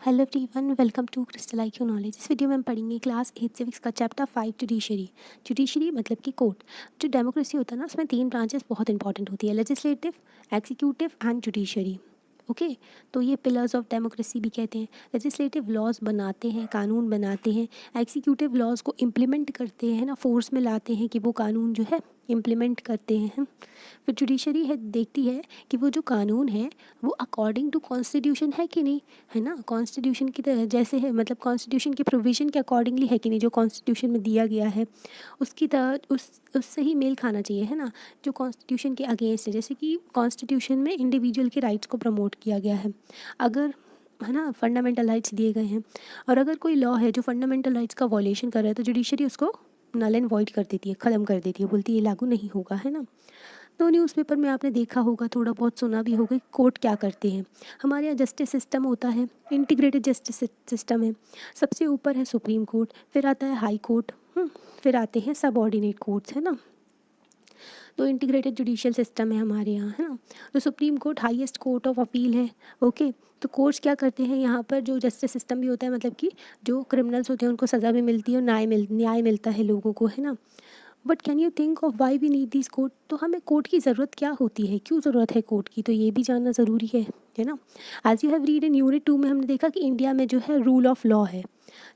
Hello everyone, welcome to Crystal IQ knowledge. इस video में हम पढ़ेंगे क्लास 8 सिविक्स का चैप्टर 5 जुडिशरी। जुडिशरी मतलब कि कोर्ट। जो डेमोक्रेसी होता है ना, उसमें 3 ब्रांचेस बहुत इंपॉर्टेंट होती है, legislative, executive and judiciary. Okay, तो ये पिलर्स ऑफ डेमोक्रेसी भी कहते हैं। लेजिस्लेटिव लॉज बनाते हैं, कानून बनाते हैं। एग्जीक्यूटिव लॉज को इम्प्लीमेंट करते हैं ना, फोर्स में लाते हैं कि वो कानून जो है इम्प्लीमेंट करते हैं। फिर जुडिशरी है, देखती है कि वो जो कानून है वो अकॉर्डिंग टू कॉन्स्टिट्यूशन है कि नहीं, है ना। कॉन्स्टिट्यूशन की तरह जैसे है, मतलब कॉन्स्टिट्यूशन के प्रोविज़न के अकॉर्डिंगली है कि नहीं, जो कॉन्स्टिट्यूशन में दिया गया है उसकी तरह उससे ही मेल खाना चाहिए, है ना। जो कॉन्स्टिट्यूशन के अगेंस्ट है, जैसे कि कॉन्स्टिट्यूशन में इंडिविजुअल के राइट्स को प्रमोट किया गया है, अगर, है ना, फंडामेंटल राइट्स दिए गए हैं, और अगर कोई लॉ है जो फंडामेंटल राइट्स का वॉल्यूशन कर रहा है तो जुडिशरी उसको नल एंड वॉइड कर देती है, ख़त्म कर देती है, बोलती है ये लागू नहीं होगा, है ना। तो न्यूज़पेपर में आपने देखा होगा, थोड़ा बहुत सुना भी होगा, कोर्ट क्या करते हैं। हमारे यहाँ जस्टिस सिस्टम होता है, इंटीग्रेटेड जस्टिस सिस्टम है। सबसे ऊपर है सुप्रीम कोर्ट, फिर आता है हाई कोर्ट, फिर आते हैं सबऑर्डिनेट कोर्ट्स, है ना। तो इंटीग्रेटेड जुडिशियल सिस्टम है हमारे यहाँ, है ना। तो supreme court highest court of appeal है। ओके, तो कोर्ट्स क्या करते हैं यहाँ पर, जो जस्टिस सिस्टम भी होता है, मतलब कि जो क्रिमिनल्स होते हैं उनको सज़ा भी मिलती है और न्याय मिलता है लोगों को, है ना। But can you think of why we need this court. तो हमें कोर्ट की ज़रूरत क्या होती है, क्यों ज़रूरत है कोर्ट की, तो ये भी जानना ज़रूरी है ना। As you have read in unit 2 में हमने देखा कि इंडिया में जो है रूल ऑफ लॉ है,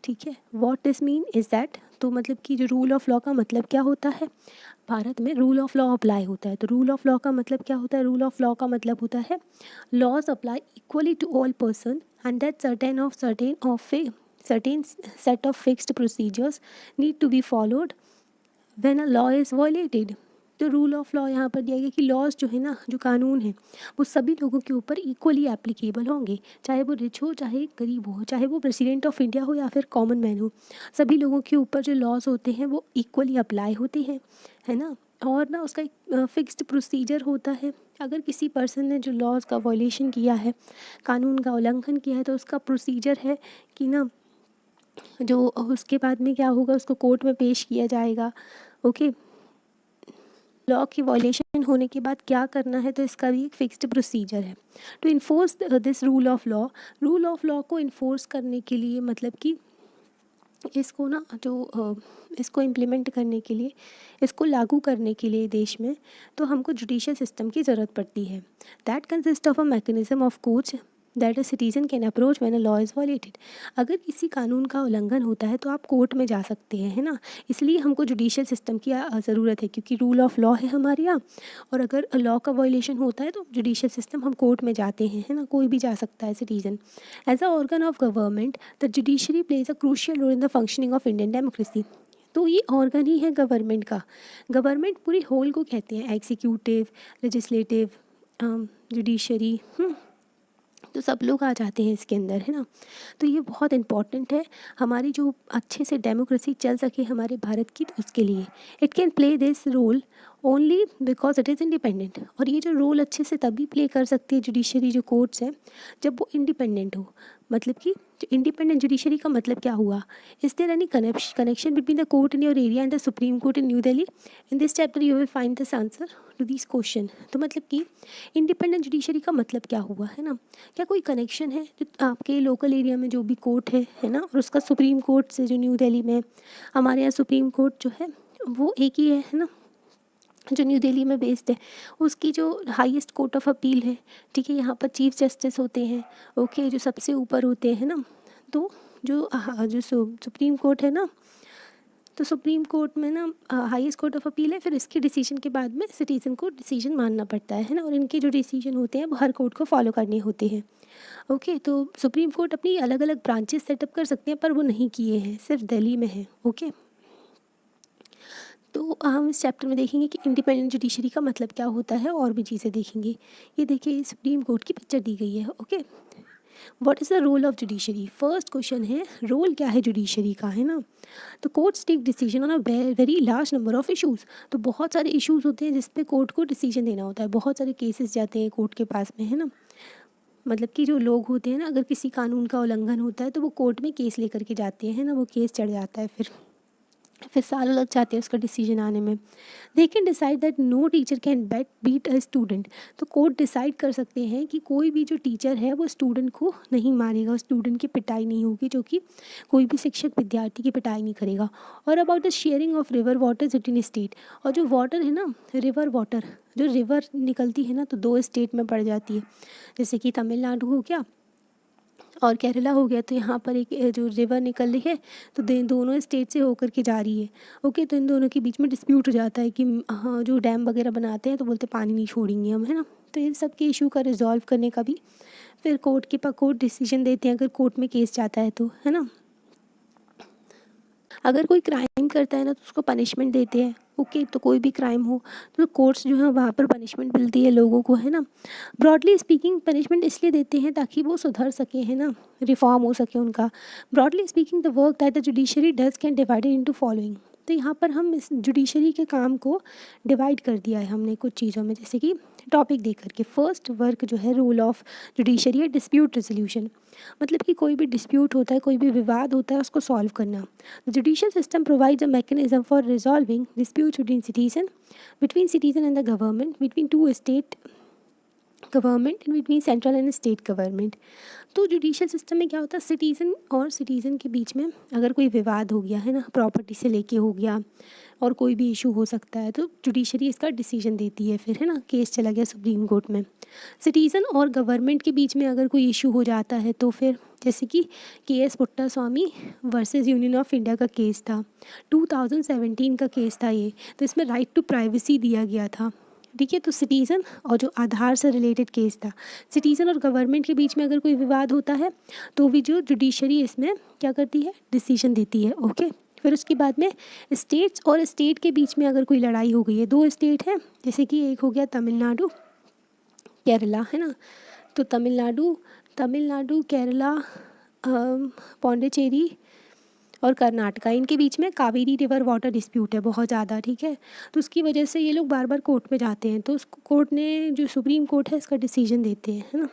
ठीक है। What this mean is that, तो मतलब कि जो रूल ऑफ लॉ का मतलब क्या होता है, भारत में रूल ऑफ लॉ अप्लाई होता है। तो रूल ऑफ लॉ का मतलब क्या होता है, रूल ऑफ लॉ का मतलब होता है laws apply equally to all person and that certain set of fixed procedures need to be followed when a law is violated। तो रूल ऑफ लॉ यहाँ पर दिया गया कि लॉज जो है ना, जो कानून है वो सभी लोगों के ऊपर इक्वली एप्लीकेबल होंगे, चाहे वो रिच हो चाहे गरीब हो, चाहे वो प्रेसिडेंट ऑफ इंडिया हो या फिर कॉमन मैन हो। सभी लोगों के ऊपर जो लॉज होते हैं वो इक्वली अप्लाई होते हैं, है ना। और ना उसका एक फिक्स्ड प्रोसीजर होता है। अगर किसी पर्सन ने जो लॉज का वायलेशन किया है, कानून का उल्लंघन किया है, तो उसका प्रोसीजर है कि ना, जो उसके बाद में क्या होगा, उसको कोर्ट में पेश किया जाएगा। ओके, लॉ की वॉयलेशन होने के बाद क्या करना है, तो इसका भी एक फिक्स्ड प्रोसीजर है। To enforce this rule of law को इन्फोर्स करने के लिए, मतलब कि इसको ना इसको इम्प्लीमेंट करने के लिए, इसको लागू करने के लिए देश में, तो हमको जुडिशियल सिस्टम की ज़रूरत पड़ती है। That consist of a mechanism of courts that a citizen can approach when a law is violated. अगर किसी कानून का उल्लंघन होता है तो आप कोर्ट में जा सकते हैं, है ना। इसलिए हमको जुडिशियल सिस्टम की ज़रूरत है, क्योंकि रूल ऑफ लॉ है हमारे यहाँ, और अगर लॉ का वायलेशन होता है तो जुडिशियल सिस्टम, हम कोर्ट में जाते हैं, है ना। कोई भी जा सकता है citizen. As a organ of government the judiciary plays a crucial role in the functioning of Indian democracy. तो ये ऑर्गन ही है गवर्नमेंट का। गवर्नमेंट पूरी होल को कहते हैं, एग्जीक्यूटिव, लेजिस्लेटिव, जुडिशरी, तो सब लोग आ जाते हैं इसके अंदर, है ना। तो ये बहुत इंपॉर्टेंट है हमारी जो अच्छे से डेमोक्रेसी चल सके हमारे भारत की, तो उसके लिए it can play this role only because it is independent. और ये जो रोल अच्छे से तभी प्ले कर सकती है जुडिशरी, जो कोर्ट्स हैं, जब वो इंडिपेंडेंट हो। मतलब कि इंडिपेंडेंट जुडिशरी का मतलब क्या हुआ, is there any connection between the court in your area and the supreme court in New Delhi. In this chapter you will find this answer to this question. तो मतलब कि इंडिपेंडेंट जुडिशरी का मतलब क्या हुआ, है ना। क्या कोई कनेक्शन है जो आपके लोकल एरिया में जो भी कोर्ट है ना, और उसका सुप्रीम कोर्ट से, जो न्यू दिल्ली में, हमारे यहाँ सुप्रीम कोर्ट जो है वो एक ही है ना, जो न्यू दिल्ली में बेस्ड है। उसकी जो हाईएस्ट कोर्ट ऑफ अपील है, ठीक है, यहाँ पर चीफ जस्टिस होते हैं, ओके, जो सबसे ऊपर होते हैं ना। तो जो सुप्रीम कोर्ट है ना, तो सुप्रीम कोर्ट में ना हाईएस्ट कोर्ट ऑफ अपील है, फिर इसके डिसीजन के बाद में सिटीजन को डिसीजन मानना पड़ता है ना। और इनके जो डिसीजन होते हैं वो हर कोर्ट को फॉलो करने होते हैं। ओके, तो सुप्रीम कोर्ट अपनी अलग अलग ब्रांचेस सेटअप कर सकते हैं, पर वो नहीं किए हैं, सिर्फ दिल्ली में है। ओके, तो हम इस चैप्टर में देखेंगे कि इंडिपेंडेंट जुडिशरी का मतलब क्या होता है, और भी चीज़ें देखेंगे। ये देखिए, सुप्रीम कोर्ट की पिक्चर दी गई है। Okay, what is the role of judiciary. First question है, रोल क्या है जुडिशरी का, है ना। तो courts take decision on a very large number of issues. तो बहुत सारे इश्यूज़ होते हैं जिस पे कोर्ट को डिसीजन देना होता है, बहुत सारे केसेस जाते हैं कोर्ट के पास में, है ना। मतलब कि जो लोग होते हैं ना, अगर किसी कानून का उल्लंघन होता है तो वो कोर्ट में केस लेकर के जाते हैं ना, वो केस चढ़ जाता है फिर। फिर सालों लग जाते हैं उसका डिसीजन आने में। They can decide that no teacher can beat a student. तो कोर्ट डिसाइड कर सकते हैं कि कोई भी जो टीचर है वो स्टूडेंट को नहीं मारेगा, स्टूडेंट की पिटाई नहीं होगी, जो कि कोई भी शिक्षक विद्यार्थी की पिटाई नहीं करेगा। और about the sharing of river water in state, और जो वाटर है ना, रिवर वाटर, जो रिवर निकलती है ना, तो 2 स्टेट में पड़ जाती है, जैसे कि तमिलनाडु हो गया और केरला हो गया। तो यहाँ पर एक जो रिवर निकल रही है, तो दोनों स्टेट से होकर के जा रही है। ओके, तो इन दोनों के बीच में डिस्प्यूट हो जाता है कि हाँ, जो डैम वगैरह बनाते हैं तो बोलते पानी नहीं छोड़ेंगे हम, है ना। तो इन सब के इशू का रिजॉल्व करने का भी फिर कोर्ट डिसीजन देते हैं, अगर कोर्ट में केस जाता है तो, है ना। अगर कोई क्राइम करता है ना तो उसको पनिशमेंट देते हैं। ओके, तो कोई भी क्राइम हो तो कोर्ट्स जो है वहाँ पर पनिशमेंट मिलती है लोगों को, है ना। ब्रॉडली स्पीकिंग पनिशमेंट इसलिए देते हैं ताकि वो सुधर सके, है ना, रिफॉर्म हो सके उनका। Broadly speaking the work that the judiciary does can divided into following. तो यहाँ पर हम इस जुडिशरी के काम को डिवाइड कर दिया है हमने कुछ चीज़ों में, जैसे कि टॉपिक दे करके। फर्स्ट वर्क जो है रोल ऑफ जुडिशरी है डिस्प्यूट रेजोल्यूशन, मतलब कि कोई भी डिस्प्यूट होता है, कोई भी विवाद होता है, उसको सॉल्व करना। The judicial system provides a mechanism for resolving dispute between citizen and the government, between two state government and between central and state government. तो जुडिशियल सिस्टम में क्या होता है, सिटीज़न और सिटीज़न के बीच में अगर कोई विवाद हो गया, है ना, प्रॉपर्टी से लेके हो गया और कोई भी इशू हो सकता है, तो जुडिशरी इसका डिसीजन देती है फिर, है ना। केस चला गया सुप्रीम कोर्ट में। सिटीज़न और गवर्नमेंट के बीच में अगर कोई इशू हो जाता है तो फिर, जैसे कि KS. Puttaswamy versus union of India का केस था, 2017 का केस था ये। तो इसमें राइट टू प्राइवेसी दिया गया था, ठीक है। तो सिटीज़न और जो आधार से रिलेटेड केस था, सिटीज़न और गवर्नमेंट के बीच में अगर कोई विवाद होता है तो भी जो जुडिशरी इसमें क्या करती है, डिसीजन देती है। ओके, फिर उसके बाद में स्टेट्स और स्टेट के बीच में अगर कोई लड़ाई हो गई है, 2 स्टेट हैं, जैसे कि एक हो गया तमिलनाडु केरला, है ना। तो तमिलनाडु तमिलनाडु केरला, पौंडीचेरी और कर्नाटका, इनके बीच में कावेरी रिवर वाटर डिस्प्यूट है बहुत ज़्यादा, ठीक है। तो उसकी वजह से ये लोग बार बार कोर्ट में जाते हैं, तो उस कोर्ट ने, जो सुप्रीम कोर्ट है, इसका डिसीजन देते हैं, है ना।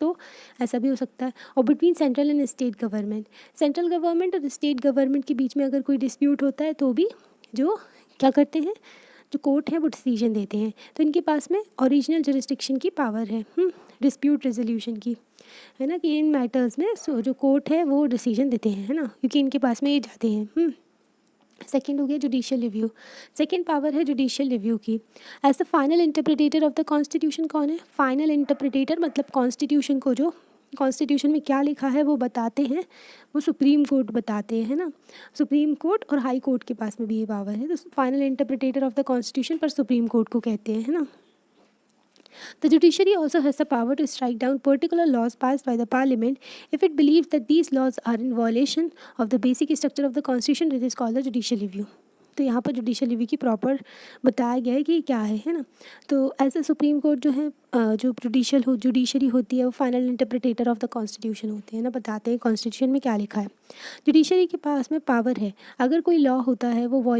तो ऐसा भी हो सकता है। और between central and state government, central government और स्टेट गवर्नमेंट के बीच में अगर कोई डिस्प्यूट होता है तो भी जो क्या करते हैं, जो कोर्ट है वो डिसीजन देते हैं। तो इनके पास में ओरिजिनल जुरिस्डिक्शन की पावर है डिस्प्यूट रेजोल्यूशन की, है ना, कि इन मैटर्स में जो कोर्ट है वो डिसीजन देते हैं, है ना, क्योंकि इनके पास में ये जाते हैं। सेकेंड हो गया जुडिशियल रिव्यू। सेकेंड पावर है जुडिशियल रिव्यू की। As the final interpreter of the constitution कौन है, फाइनल इंटरप्रिटेटर, मतलब कॉन्स्टिट्यूशन को, जो कॉन्स्टिट्यूशन में क्या लिखा है वो बताते हैं, वो सुप्रीम कोर्ट बताते हैं, है ना। सुप्रीम कोर्ट और हाई कोर्ट के पास में भी ये पावर है। तो final interpreter of the constitution पर सुप्रीम कोर्ट को कहते हैं, है ना। The judiciary also has the power to strike down particular laws passed by the parliament if it believes that these laws are in violation of the basic structure of the constitution. It is called the judicial review. तो यहाँ पर judicial review की proper बताया गया है कि क्या है ना। तो एज ए सुप्रीम कोर्ट जो है, जो जुडिशरी होती है, वो final interpreter of the constitution होते हैं ना, बताते हैं कॉन्स्टिट्यूशन में क्या लिखा है। जुडिशरी के पास में पावर है, अगर कोई लॉ होता है वो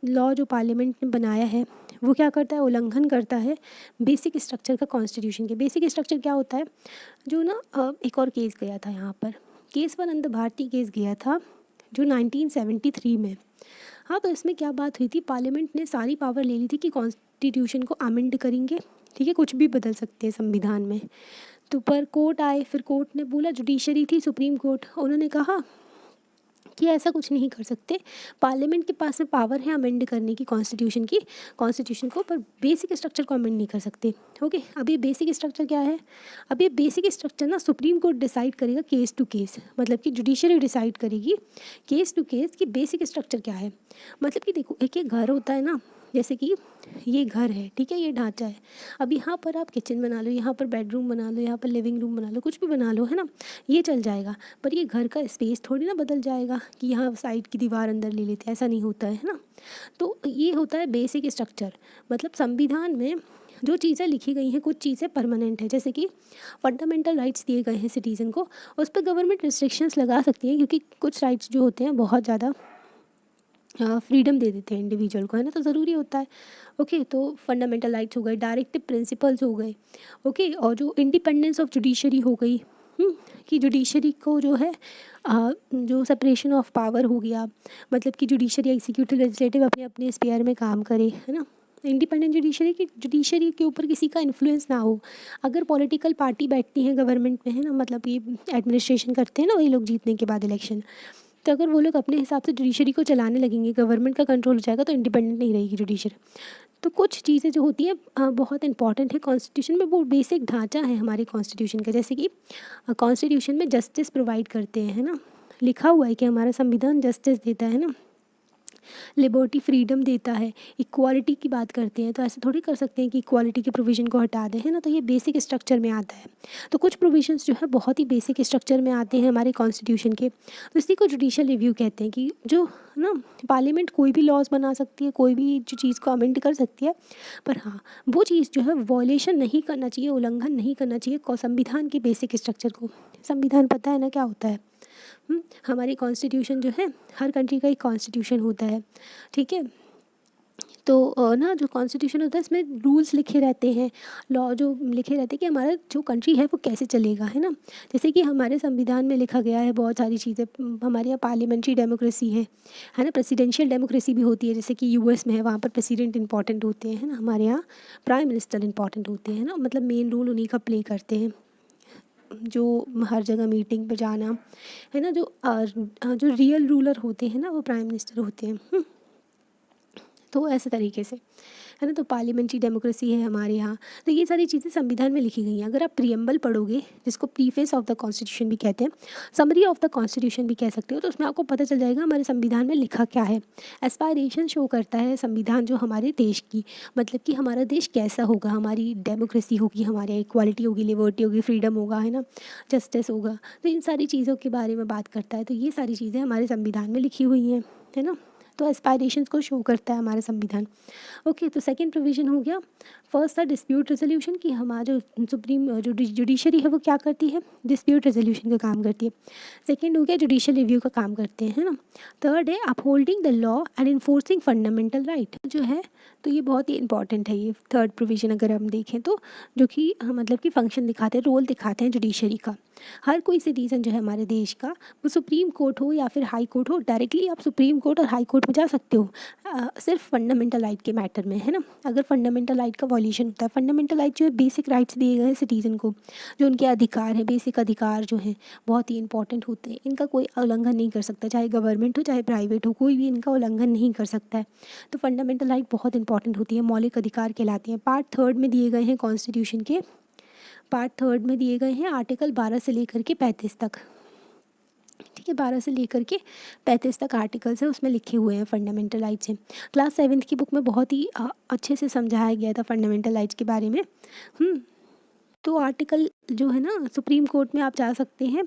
लॉ जो पार्लियामेंट ने बनाया है वो क्या करता है, उल्लंघन करता है बेसिक स्ट्रक्चर का कॉन्स्टिट्यूशन के। बेसिक स्ट्रक्चर क्या होता है, जो ना एक और केस गया था यहाँ पर, केस 1 अंध भारती केस गया था जो 1973 में। हाँ, तो इसमें क्या बात हुई थी, पार्लियामेंट ने सारी पावर ले ली थी कि कॉन्स्टिट्यूशन को अमेंड करेंगे, ठीक है, कुछ भी बदल सकते हैं संविधान में। तो पर कोर्ट आए, फिर कोर्ट ने बोला, जुडिशरी थी सुप्रीम कोर्ट, उन्होंने कहा कि ऐसा कुछ नहीं कर सकते, पार्लियामेंट के पास में पावर है अमेंड करने की कॉन्स्टिट्यूशन को, पर बेसिक स्ट्रक्चर को अमेंड नहीं कर सकते। ओके, अब ये बेसिक स्ट्रक्चर क्या है, अब ये बेसिक स्ट्रक्चर ना सुप्रीम कोर्ट डिसाइड करेगा केस टू केस, मतलब कि जुडिशरी डिसाइड करेगी केस टू केस कि बेसिक स्ट्रक्चर क्या है। मतलब कि देखो, एक घर होता है ना, जैसे कि ये घर है, ठीक है, ये ढांचा है। अब यहाँ पर आप किचन बना लो, यहाँ पर बेडरूम बना लो, यहाँ पर लिविंग रूम बना लो, कुछ भी बना लो, है ना, ये चल जाएगा। पर ये घर का स्पेस थोड़ी ना बदल जाएगा कि यहाँ साइड की दीवार अंदर ले लेते हैं, ऐसा नहीं होता है ना। तो ये होता है बेसिक स्ट्रक्चर। मतलब संविधान में जो चीज़ें लिखी गई हैं, कुछ चीज़ें परमानेंट है, जैसे कि फंडामेंटल राइट्स दिए गए हैं सिटीज़न को, उस पर गवर्नमेंट रिस्ट्रिक्शंस लगा सकती है, क्योंकि कुछ राइट्स जो होते हैं बहुत ज़्यादा फ्रीडम दे देते हैं इंडिविजुअल को, है ना, तो ज़रूरी होता है। ओके, तो फंडामेंटल राइट्स हो गए, डायरेक्टिव प्रिंसिपल्स हो गए, ओके, और जो इंडिपेंडेंस ऑफ जुडिशरी हो गई, कि जुडिशरी को जो है जो सेपरेशन ऑफ पावर हो गया, मतलब कि जुडिशरी एग्जीक्यूटिव लेजिस्लेटिव अपने अपने स्पेयर में काम करे, है ना। इंडिपेंडेंट जुडिशरी की जुडिशरी के ऊपर किसी का इन्फ्लुएंस ना हो। अगर पॉलिटिकल पार्टी बैठती है गवर्नमेंट में, है ना, मतलब ये एडमिनिस्ट्रेशन करते हैं ना वही लोग जीतने के बाद इलेक्शन, तो अगर वो लोग अपने हिसाब से जुडिशरी को चलाने लगेंगे, गवर्नमेंट का कंट्रोल हो जाएगा, तो इंडिपेंडेंट नहीं रहेगी जुडिशरी। तो कुछ चीज़ें जो होती हैं बहुत इंपॉर्टेंट है कॉन्स्टिट्यूशन में, वो बेसिक ढांचा है हमारे कॉन्स्टिट्यूशन का। जैसे कि कॉन्स्टिट्यूशन में जस्टिस प्रोवाइड करते हैं, है ना, लिखा हुआ है कि हमारा संविधान जस्टिस देता है ना, लिबर्टी फ्रीडम देता है, इक्वालिटी की बात करते हैं। तो ऐसे थोड़ी कर सकते हैं कि इक्वालिटी के प्रोविज़न को हटा दें, है ना। तो ये बेसिक स्ट्रक्चर में आता है। तो कुछ प्रोविजंस जो है बहुत ही बेसिक स्ट्रक्चर में आते हैं हमारे कॉन्स्टिट्यूशन के, तो इसी को जुडिशियल रिव्यू कहते हैं। कि जो ना पार्लियामेंट कोई भी लॉज बना सकती है, कोई भी जो चीज़ को अमेंड कर सकती है, पर हाँ वो चीज़ जो है वॉयलेशन नहीं करना चाहिए, उल्लंघन नहीं करना चाहिए संविधान के बेसिक स्ट्रक्चर को। संविधान पता है ना क्या होता है? हमारी कॉन्स्टिट्यूशन जो है, हर कंट्री का एक कॉन्स्टिट्यूशन होता है, ठीक है। तो ना जो कॉन्स्टिट्यूशन होता है इसमें रूल्स लिखे रहते हैं, लॉ जो लिखे रहते हैं कि हमारा जो कंट्री है वो कैसे चलेगा, है ना। जैसे कि हमारे संविधान में लिखा गया है बहुत सारी चीज़ें। हमारे यहाँ पार्लियामेंट्री डेमोक्रेसी है ना, प्रेसिडेंशियल डेमोक्रेसी भी होती है, जैसे कि यूएस में है, वहाँ पर प्रेसिडेंट इंपॉर्टेंट होते हैं, है ना। हमारे यहाँ प्राइम मिनिस्टर इंपॉर्टेंट होते हैं ना, मतलब मेन रोल उन्हीं का प्ले करते हैं, जो हर जगह मीटिंग पे जाना, है ना। जो रियल रूलर होते हैं ना वो प्राइम मिनिस्टर होते हैं। तो ऐसे तरीके से, है ना। तो पार्लियामेंट्री डेमोक्रेसी है हमारे यहाँ। तो ये सारी चीज़ें संविधान में लिखी गई हैं। अगर आप प्रीएम्बल पढ़ोगे, जिसको प्रीफेस ऑफ द कॉन्स्टिट्यूशन भी कहते हैं, समरी ऑफ द कॉन्स्टिट्यूशन भी कह सकते हो, तो उसमें आपको पता चल जाएगा हमारे संविधान में लिखा क्या है। एस्पायरेशन शो करता है संविधान जो हमारे देश की, मतलब कि हमारा देश कैसा होगा, हमारी डेमोक्रेसी होगी, हमारे यहाँ इक्वालिटी होगी, लिबर्टी होगी, फ्रीडम होगा, है ना, जस्टिस होगा। तो इन सारी चीज़ों के बारे में बात करता है। तो ये सारी चीज़ें हमारे संविधान में लिखी हुई हैं, है ना। तो एस्पायरेशंस को शो करता है हमारा संविधान। ओके, तो सेकंड प्रोविज़न हो गया। फर्स्ट था डिस्प्यूट रेजोल्यूशन, कि हमारा जो सुप्रीम जो जुडिशरी है वो क्या करती है, डिस्प्यूट रेजोल्यूशन का काम करती है। सेकंड हो गया जुडिशियल रिव्यू का काम करते हैं, है ना। थर्ड है upholding the law and enforcing fundamental right जो है। तो ये बहुत ही इंपॉर्टेंट है ये थर्ड प्रोविज़न, अगर हम देखें तो, जो कि मतलब कि फंक्शन दिखाते हैं, रोल दिखाते हैं जुडिशरी का। हर कोई सिटीज़न जो है हमारे देश का, वो सुप्रीम कोर्ट हो या फिर हाई कोर्ट हो, डायरेक्टली आप सुप्रीम कोर्ट और हाई कोर्ट में जा सकते हो, सिर्फ फंडामेंटल राइट के मैटर में, है ना। अगर फंडामेंटल राइट का वॉल्यूशन होता है, फंडामेंटल राइट जो है बेसिक राइट्स दिए गए हैं सिटीज़न को, जो उनके अधिकार है, बेसिक अधिकार जो हैं बहुत ही इंपॉर्टेंट होते हैं। इनका कोई उल्लंघन नहीं कर सकता, चाहे गवर्नमेंट हो चाहे प्राइवेट हो, कोई भी इनका उल्लंघन नहीं कर सकता है। तो फंडामेंटल राइट बहुत इंपॉर्टेंट होती है, मौलिक अधिकार कहलाती हैं। पार्ट थर्ड में दिए गए हैं कॉन्स्टिट्यूशन के, पार्ट थर्ड में दिए गए हैं आर्टिकल 12 से लेकर के 35 तक, ठीक है। 12 से लेकर के 35 तक आर्टिकल्स हैं, उसमें लिखे हुए हैं फंडामेंटल राइट्स हैं। क्लास 7th की बुक में बहुत ही अच्छे से समझाया गया था फंडामेंटल राइट्स के बारे में। तो आर्टिकल जो है ना, सुप्रीम कोर्ट में आप जा सकते हैं,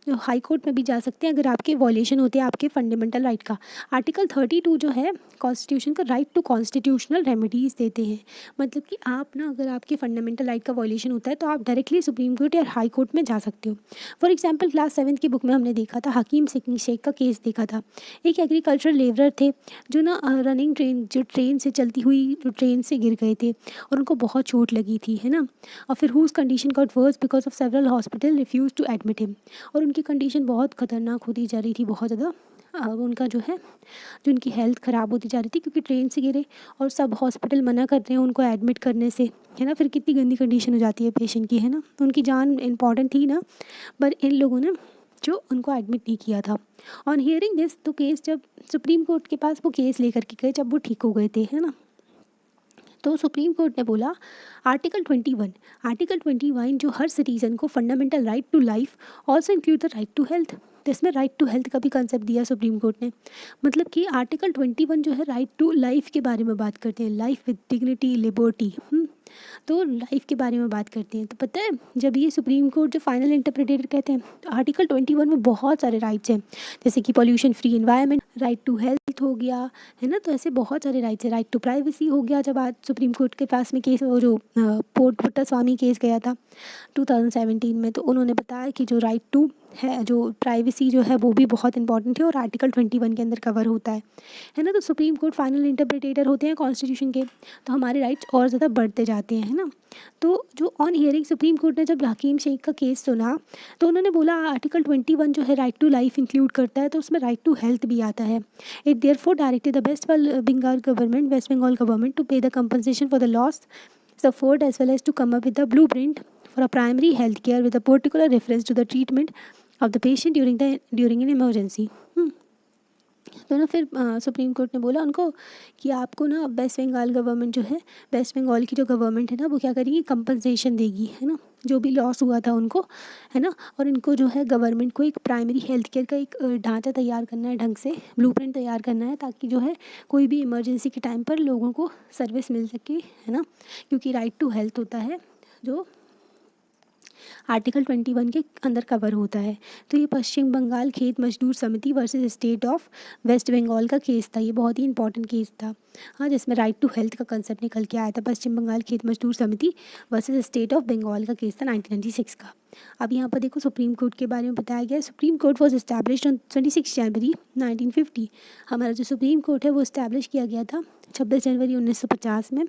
जो हाई कोर्ट में भी जा सकते हैं अगर आपके वॉल्यूशन होते हैं आपके फंडामेंटल राइट का। आर्टिकल 32 जो है कॉन्स्टिट्यूशन का, राइट टू कॉन्स्टिट्यूशनल रेमेडीज़ देते हैं। मतलब कि आप ना, अगर आपके फंडामेंटल राइट का वॉल्यूशन होता है तो आप डायरेक्टली सुप्रीम कोर्ट या हाई कोर्ट में जा सकते हो। फॉर एग्जाम्पल क्लास 7th की बुक में हमने देखा था, हकीम सिकनी शेख का केस देखा था। एक एग्रीकल्चरल लेबरर थे जो ना रनिंग ट्रेन, जो ट्रेन से चलती हुई जो ट्रेन से गिर गए थे और उनको बहुत चोट लगी थी, है ना। और फिर whose condition got worse because of several hospital refuse to admit him. और उनकी कंडीशन बहुत ख़तरनाक होती जा रही थी, बहुत ज़्यादा उनका जो है, जो उनकी हेल्थ ख़राब होती जा रही थी, क्योंकि ट्रेन से गिरे और सब हॉस्पिटल मना कर रहे हैं उनको एडमिट करने से, है ना। फिर कितनी गंदी कंडीशन हो जाती है पेशेंट की, है ना। उनकी जान इंपॉर्टेंट थी ना, पर इन लोगों ने जो उनको एडमिट नहीं किया था। ऑन हियरिंग दिस, तो केस जब सुप्रीम कोर्ट के पास वो केस लेकर के गए, जब वो ठीक हो गए थे, है ना, तो सुप्रीम कोर्ट ने बोला आर्टिकल 21 जो हर सिटीज़न को fundamental right to life also include the right to health. तो इसमें राइट टू हेल्थ का भी कंसेप्ट दिया सुप्रीम कोर्ट ने। मतलब कि आर्टिकल 21 जो है राइट टू लाइफ के बारे में बात करते हैं, लाइफ विद डिग्निटी, लिबर्टी, तो लाइफ के बारे में बात करते हैं। तो पता है, जब ये सुप्रीम कोर्ट जो फाइनल इंटरप्रेटर कहते हैं, तो आर्टिकल 21 में बहुत सारे राइट्स हैं, जैसे कि pollution free environment, right to health हो गया, है ना। तो ऐसे बहुत सारे राइट्स हैं। राइट टू प्राइवेसी हो गया, जब आज सुप्रीम कोर्ट के पास में केस, वो जो पोर्ट पुट्टास्वामी केस गया था 2017 में, तो उन्होंने बताया कि जो राइट टू है, जो प्राइवेसी जो है वो भी बहुत इंपॉर्टेंट है और आर्टिकल 21 के अंदर कवर होता है ना। तो सुप्रीम कोर्ट फाइनल इंटरप्रिटेटर होते हैं कॉन्स्टिट्यूशन के, तो हमारे राइट्स और ज़्यादा बढ़ते जाते हैं, है ना। तो जो ऑन हियरिंग सुप्रीम कोर्ट ने जब हकीम शेख का केस सुना तो उन्होंने बोला आर्टिकल 21 जो है राइट टू लाइफ इंक्लूड करता है, तो उसमें राइट टू हेल्थ भी आता है। It therefore directed the West Bengal government to pay the compensation for the loss suffered as well as to come up with a blueprint for a primary health care with a particular reference to the treatment of the patient during an emergency। तो ना फिर supreme court ने बोला उनको कि आपको ना waste Bengal government जो है, वेस्ट बंगाल की जो गवर्नमेंट है ना, वो क्या करेगी, कंपनसेशन देगी, है ना, जो भी लॉस हुआ था उनको, है ना। और इनको जो है गवर्नमेंट को एक प्राइमरी हेल्थ केयर का एक ढांचा तैयार करना है, ढंग से ब्लूप्रिंट तैयार करना है, ताकि जो है कोई भी इमरजेंसी के टाइम पर लोगों को सर्विस मिल सके, है ना, क्योंकि राइट टू हेल्थ होता है जो आर्टिकल 21 के अंदर कवर होता है। तो ये पश्चिम Bengal Khet Mazdoor Samiti versus state of west Bengal का केस था। ये बहुत ही इंपॉर्टेंट केस था, हाँ, जिसमें राइट टू हेल्थ का कंसेप्ट निकल के आया था। पश्चिम Bengal Khet Mazdoor Samiti versus state of Bengal का केस था 1996 का। अब यहाँ पर देखो सुप्रीम कोर्ट के बारे में बताया गया है। Supreme court was established on 26 जनवरी 1950। हमारा जो सुप्रीम कोर्ट है वो इस्टेब्लिश किया गया था 26 जनवरी 1950 में,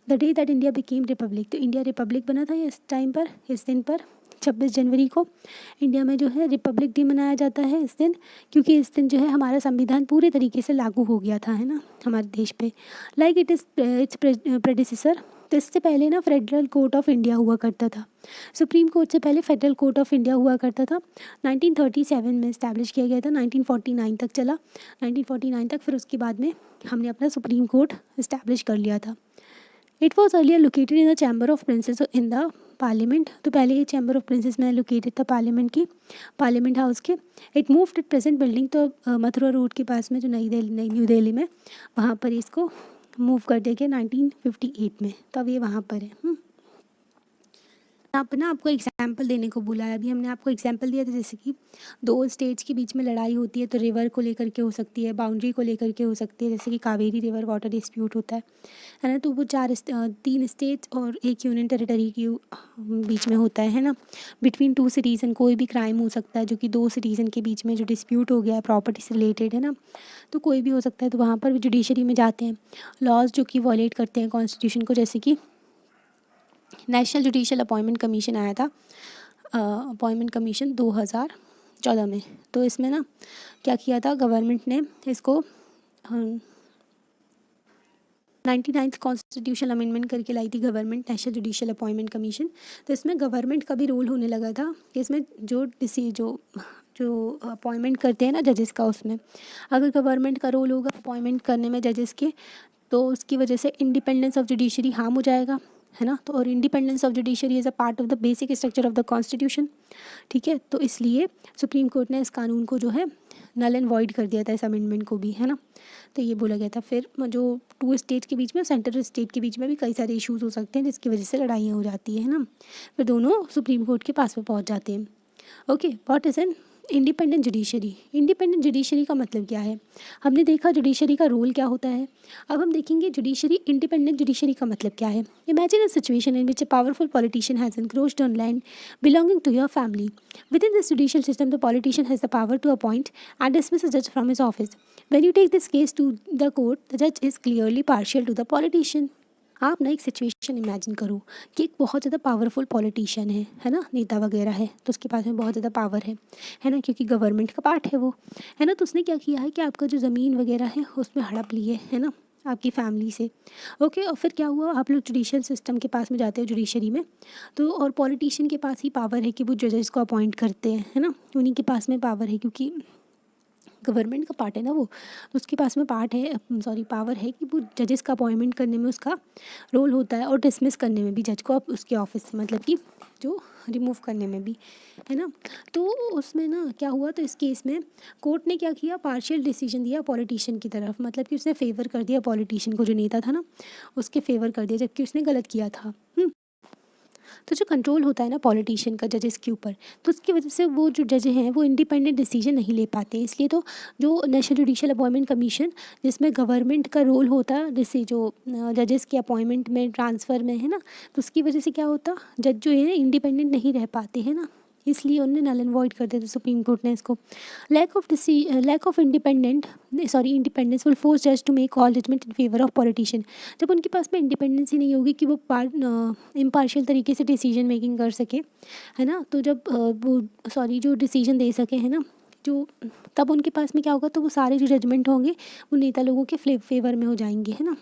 the day that India became Republic. तो इंडिया रिपब्लिक बना था इस टाइम पर, इस दिन पर 26 जनवरी को इंडिया में जो है रिपब्लिक डे मनाया जाता है इस दिन, क्योंकि इस दिन जो है हमारा संविधान पूरे तरीके से लागू हो गया था, है ना, हमारे देश पे। Like it's predecessor. तो इससे पहले ना फेडरल कोर्ट ऑफ इंडिया हुआ करता था। सुप्रीम कोर्ट से पहले फेडरल कोर्ट ऑफ इंडिया हुआ करता था। 1937 में इस्टेब्लिश किया गया था, 1949 तक चला, 1949 तक, फिर उसके बाद में हमने अपना सुप्रीम कोर्ट इस्टेब्लिश कर लिया था। It was earlier located in the chamber of princess in the parliament. तो पहले ये चैम्बर ऑफ प्रिंसेस में लोकेटेड था पार्लियामेंट हाउस के। It moved at present building, तो मथुरा रोड के पास में जो न्यू दिल्ली में, वहाँ पर इसको मूव कर दिया गया 1958 में। तो अब ये वहाँ पर है। यहाँ पर ना आपको एग्जाम्पल देने को बोला है। अभी हमने आपको एग्जाम्पल दिया था, जैसे कि दो स्टेट्स के बीच में लड़ाई होती है तो रिवर को लेकर के हो सकती है, बाउंड्री को लेकर के हो सकती है, जैसे कि कावेरी रिवर वाटर डिस्प्यूट होता है ना। तो वो 3 स्टेट्स और एक यूनियन टेरिटरी के बीच में होता है ना, बिटवीन 2 सिटीज़न कोई भी क्राइम हो सकता है जो कि 2 सिटीज़न के बीच में जो डिस्प्यूट हो गया है प्रॉपर्टी से रिलेटेड, है ना, तो कोई भी हो सकता है। तो वहाँ पर जुडिशरी में जाते हैं लॉज जो कि वॉलेट करते हैं कॉन्स्टिट्यूशन को, जैसे कि नेशनल जुडिशियल अपॉइंटमेंट कमीशन आया था, अपॉइंटमेंट कमीशन 2014 में। तो इसमें ना क्या किया था गवर्नमेंट ने, इसको 99th कॉन्स्टिट्यूशनल अमेंडमेंट करके लाई थी government, national judicial appointment commission. तो इसमें गवर्नमेंट का भी रोल होने लगा था कि इसमें जो अपॉइंटमेंट करते हैं ना जजेस का, उसमें अगर गवर्नमेंट का रोल होगा अपॉइंटमेंट करने में जजेस के, तो उसकी वजह से इंडिपेंडेंस ऑफ जुडिशरी हार्म हो जाएगा, है ना। तो और independence of judiciary is a part of the basic structure of the constitution, ठीक है। तो इसलिए सुप्रीम कोर्ट ने इस कानून को जो है नल एंड वॉइड कर दिया था, इस अमेंडमेंट को भी, है ना। तो ये बोला गया था। फिर जो 2 स्टेट्स के बीच में, सेंट्रल स्टेट के बीच में भी कई सारे इश्यूज़ हो सकते हैं जिसकी वजह से लड़ाइयाँ हो जाती है ना, फिर दोनों सुप्रीम कोर्ट के पास में पहुँच जाते हैं। Okay, what is an independent judiciary. Independent judiciary का मतलब क्या है, हमने देखा जुडिशरी का रोल क्या होता है। अब हम देखेंगे जुडिशरी, इंडिपेंडेंट जुडिशरी का मतलब क्या है। Imagine a situation in which a powerful politician has encroached on land belonging to your family. Within this judicial system, the politician has the power to appoint and dismiss a judge from his office. When you take this case to the court, the judge is clearly partial to the politician. आप ना एक situation imagine करो कि एक बहुत ज़्यादा powerful politician है ना, नेता वगैरह है, तो उसके पास में बहुत ज़्यादा पावर है ना, क्योंकि गवर्नमेंट का पार्ट है वो, है ना। तो उसने क्या किया है कि आपका जो ज़मीन वगैरह है उसमें हड़प लिए, है ना, आपकी फैमिली से। ओके, और फिर क्या हुआ, आप लोग जुडिशियल सिस्टम के पास में जाते हो, जुडिशरी में, तो और पॉलिटिशियन के पास ही पावर है कि वो जजेस को अपॉइंट करते हैं, है ना, उन्हीं के पास में पावर है, क्योंकि गवर्नमेंट का पार्ट है ना वो, तो उसके पास में पावर है कि वो जजेस का अपॉइंटमेंट करने में उसका रोल होता है, और डिसमिस करने में भी जज को आप उसके ऑफिस से, मतलब कि जो रिमूव करने में भी, है ना। तो उसमें ना क्या हुआ, तो इस केस में कोर्ट ने क्या किया, पार्शियल डिसीजन दिया पॉलिटिशियन की तरफ, मतलब कि उसने फेवर कर दिया पॉलिटिशियन को, जो नेता था ना उसके फेवर कर दिया, जबकि उसने गलत किया था। तो जो कंट्रोल होता है ना पॉलिटिशियन का जजेस के ऊपर, तो उसकी वजह से वो जो जज हैं वो इंडिपेंडेंट डिसीजन नहीं ले पाते। इसलिए तो जो नेशनल जुडिशियल अपॉइंटमेंट कमीशन, जिसमें गवर्नमेंट का रोल होता है, जैसे जो जजेस के अपॉइंटमेंट में, ट्रांसफ़र में, है ना, तो उसकी वजह से क्या होता, जज जो है इंडिपेंडेंट नहीं रह पाते हैं ना, इसलिए उन्हें नल एंड वॉइड कर दिया था सुप्रीम कोर्ट ने इसको। Lack of independence will force जज to make all judgement in favour of politician. जब उनके पास में इंडिपेंडेंस ही नहीं होगी कि वो इम्पार्शियल तरीके से डिसीजन मेकिंग कर सके, है ना, तो जब जो डिसीजन दे सके, है ना, जो तब उनके पास में क्या होगा, तो वो सारे जो जजमेंट होंगे वो नेता लोगों के फेवर में हो जाएंगे, है ना,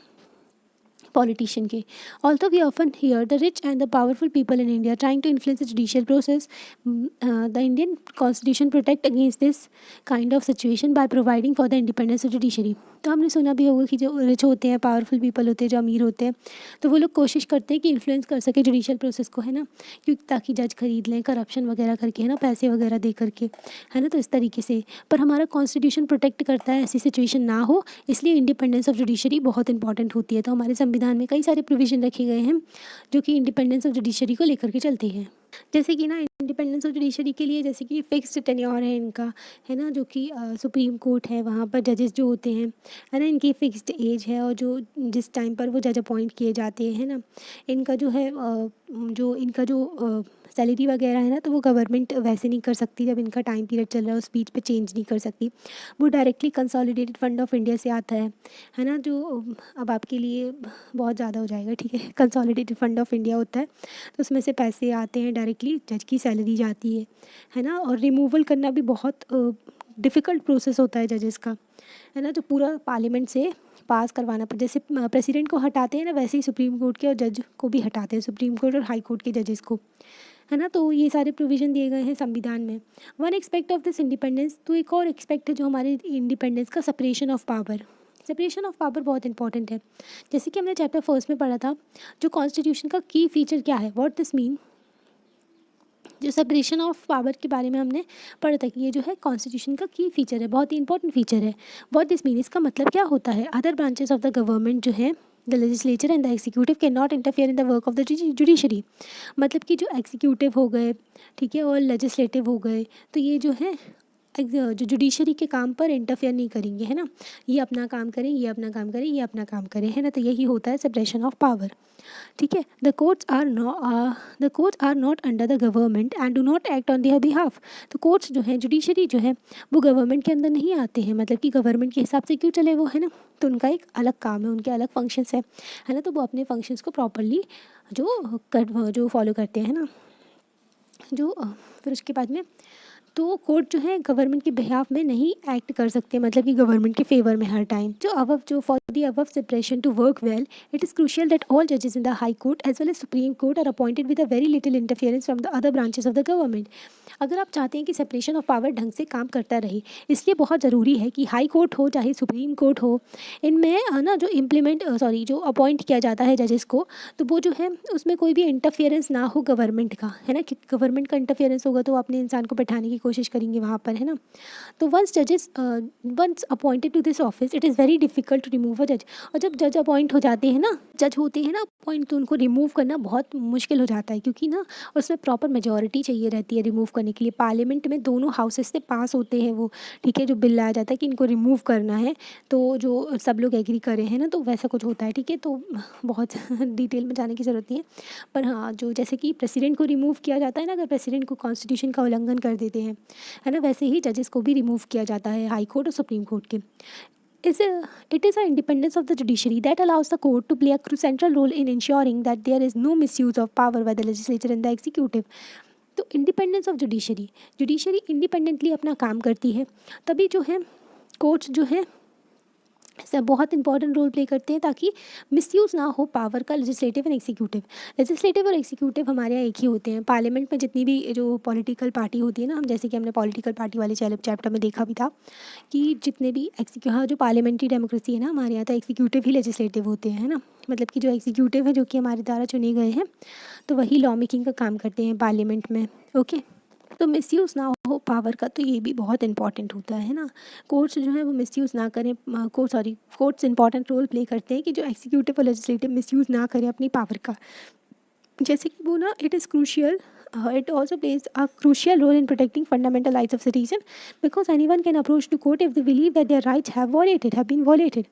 पॉलिटिशियन के। Also we often hear the rich and the powerful people in India trying to influence the judicial process. The Indian constitution protect against this kind of situation by providing for the independence of judiciary. तो हमने सुना भी होगा कि जो rich होते हैं, powerful people होते हैं, जो अमीर होते हैं, तो वो लोग कोशिश करते हैं कि इन्फ्लुएंस कर सके जुडिशियल प्रोसेस को, है ना, क्योंकि ताकि जज खरीद लें करप्शन वगैरह करके, है ना, पैसे वगैरह दे करके, है ना, तो इस तरीके से। पर हमारा कॉन्स्टिट्यूशन प्रोटेक्ट करता है ऐसी सिचुएशन ना हो, इसलिए इंडिपेंडेंस ऑफ जुडिशरी बहुत इंपॉर्टेंट होती है। तो हमारे संविधान में कई सारे प्रोविज़न रखे गए हैं जो कि इंडिपेंडेंस ऑफ जुडिशरी को लेकर के चलते हैं। जैसे कि ना इंडिपेंडेंस ऑफ जुडिशरी के लिए जैसे कि फिक्स्ड टेन्योर है इनका, है ना, जो कि सुप्रीम कोर्ट है वहाँ पर जजेस जो होते हैं, है ना, इनकी फ़िक्स्ड एज है, और जो जिस टाइम पर वो जज अपॉइंट किए जाते हैं, है ना, इनका जो है जो इनका जो सैलरी वगैरह है ना, तो वो गवर्नमेंट वैसे नहीं कर सकती जब इनका टाइम पीरियड चल रहा है, उस बीच पे चेंज नहीं कर सकती। वो directly consolidated fund of India से आता है ना, जो अब आपके लिए बहुत ज़्यादा हो जाएगा, ठीक है, कंसोलिडेटेड फंड ऑफ इंडिया होता है, तो उसमें से पैसे आते हैं, डायरेक्टली जज की सैलरी जाती है ना। और रिमूवल करना भी बहुत डिफ़िकल्ट प्रोसेस होता है जजेस का, है ना, जो पूरा पार्लियामेंट से पास करवाना पर, जैसे प्रेसिडेंट को हटाते हैं ना, वैसे ही सुप्रीम कोर्ट के और जज को भी हटाते हैं, सुप्रीम कोर्ट और हाई कोर्ट के जजेस को, है ना। तो ये सारे प्रोविज़न दिए गए हैं संविधान में। One expect of this independence, तो एक और एक्सपेक्ट है जो हमारे इंडिपेंडेंस का, separation of power. Separation of power बहुत इंपॉर्टेंट है। जैसे कि हमने चैप्टर फर्स्ट में पढ़ा था, जो कॉन्स्टिट्यूशन का की फीचर क्या है, व्हाट दिस मीन, जो सेपरेशन ऑफ पावर के बारे में हमने पढ़ा था कि ये जो है कॉन्स्टिट्यूशन का की फीचर है, बहुत ही इंपॉर्टेंट फीचर है। व्हाट दिस मीन, इसका मतलब क्या होता है, other branches of the government जो है, the legislature and the executive can not interfere in the work of the judiciary. मतलब कि जो एग्जीक्यूटिव हो गए, ठीक है, और लेजिस्लेटिव हो गए, तो ये जो है जो जुडिशरी के काम पर इंटरफेयर नहीं करेंगे, है ना, ये अपना काम करें, ये अपना काम करें, ये अपना काम करें, है ना, तो यही होता है सेपरेशन ऑफ पावर, ठीक है। The courts are not under the government and do not act on their behalf. तो कोर्ट्स जो है, जुडिशरी जो है, वो गवर्नमेंट के अंदर नहीं आते हैं, मतलब कि गवर्नमेंट के हिसाब से क्यों चले वो, है ना, तो उनका एक अलग काम है, उनके अलग फंक्शंस है ना, तो वो अपने फंक्शंस को प्रॉपरली जो फॉलो करते हैं ना, फिर उसके बाद में तो कोर्ट जो है गवर्नमेंट के बिहाफ में नहीं एक्ट कर सकते, मतलब कि गवर्नमेंट के फेवर में हर टाइम। जो for the above separation to work well, it is crucial that all जजेस in the high court as well as supreme court are appointed with a very little interference from the other branches of the government. अगर आप चाहते हैं कि separation of power ढंग से काम करता रहे, इसलिए बहुत ज़रूरी है कि हाई कोर्ट हो चाहे सुप्रीम कोर्ट हो, इनमें ना जो अपॉइंट किया जाता है जजेस को, तो वो जो है उसमें कोई भी इंटरफियरेंस ना हो गवर्नमेंट का, है ना, क्योंकि गवर्नमेंट का इंटरफियरेंस होगा तो वो अपने इंसान को बैठाने की कोशिश करेंगे वहाँ पर, है ना। तो once appointed to this office, it is very difficult to remove a जज। और जब जज अपॉइंट हो जाते हैं ना, जज होते हैं ना अपॉइंट, तो उनको रिमूव करना बहुत मुश्किल हो जाता है, क्योंकि ना उसमें प्रॉपर मेजॉरिटी चाहिए रहती है रिमूव करने के लिए। पार्लियामेंट में दोनों हाउसेस से पास होते हैं वो, ठीक है, जो बिल लाया जाता है कि इनको रिमूव करना है, तो जो सब लोग एग्री करें, है ना, तो वैसा कुछ होता है, ठीक है। तो बहुत डिटेल में जाने की ज़रूरत नहीं है, पर हाँ, जो जैसे कि प्रेसिडेंट को रिमूव किया जाता है ना, अगर प्रेसिडेंट को कॉन्स्टिट्यूशन का उल्लंघन कर देते हैं, है ना, वैसे ही जजेस को भी रिमूव किया जाता है हाई कोर्ट और सुप्रीम कोर्ट के। It is the independence of the judiciary that allows the court to play a central role in ensuring that there is no misuse of power by the legislature and the executive. तो independence of judiciary independently अपना काम करती है, तभी जो है courts जो है सब बहुत इंपॉर्टेंट रोल प्ले करते हैं, ताकि मिसयूज़ ना हो पावर का, लेजिस्लेटिव और एग्जीक्यूटिव हमारे यहाँ एक ही होते हैं। पार्लियामेंट में जितनी भी जो पॉलिटिकल पार्टी होती है ना, हम जैसे कि हमने पॉलिटिकल पार्टी वाले चैप्टर में देखा भी था कि जितने भी जो पार्लियामेंट्री डेमोक्रेसी है ना हमारे यहाँ, तो एग्जीक्यूटिव ही लेजिस्लेटिव होते हैं, है ना, मतलब कि जो एग्जीक्यूटिव है जो कि हमारे द्वारा चुने गए हैं, तो वही लॉ मेकिंग का काम करते हैं पार्लियामेंट में, ओके। तो मिसयूज़ ना हो पावर का, तो ये भी बहुत इंपॉर्टेंट होता है ना। कोर्ट्स जो है वो मिसयूज़ ना करें, कोर्ट्स इंपॉर्टेंट रोल प्ले करते हैं कि जो एग्जीक्यूटिव और लेजिस्लेटिव मिसयूज़ ना करें अपनी पावर का। जैसे कि वो ना, it also plays a crucial role in protecting fundamental rights of citizen, because anyone can approach to court if they believe that their rights have been violated.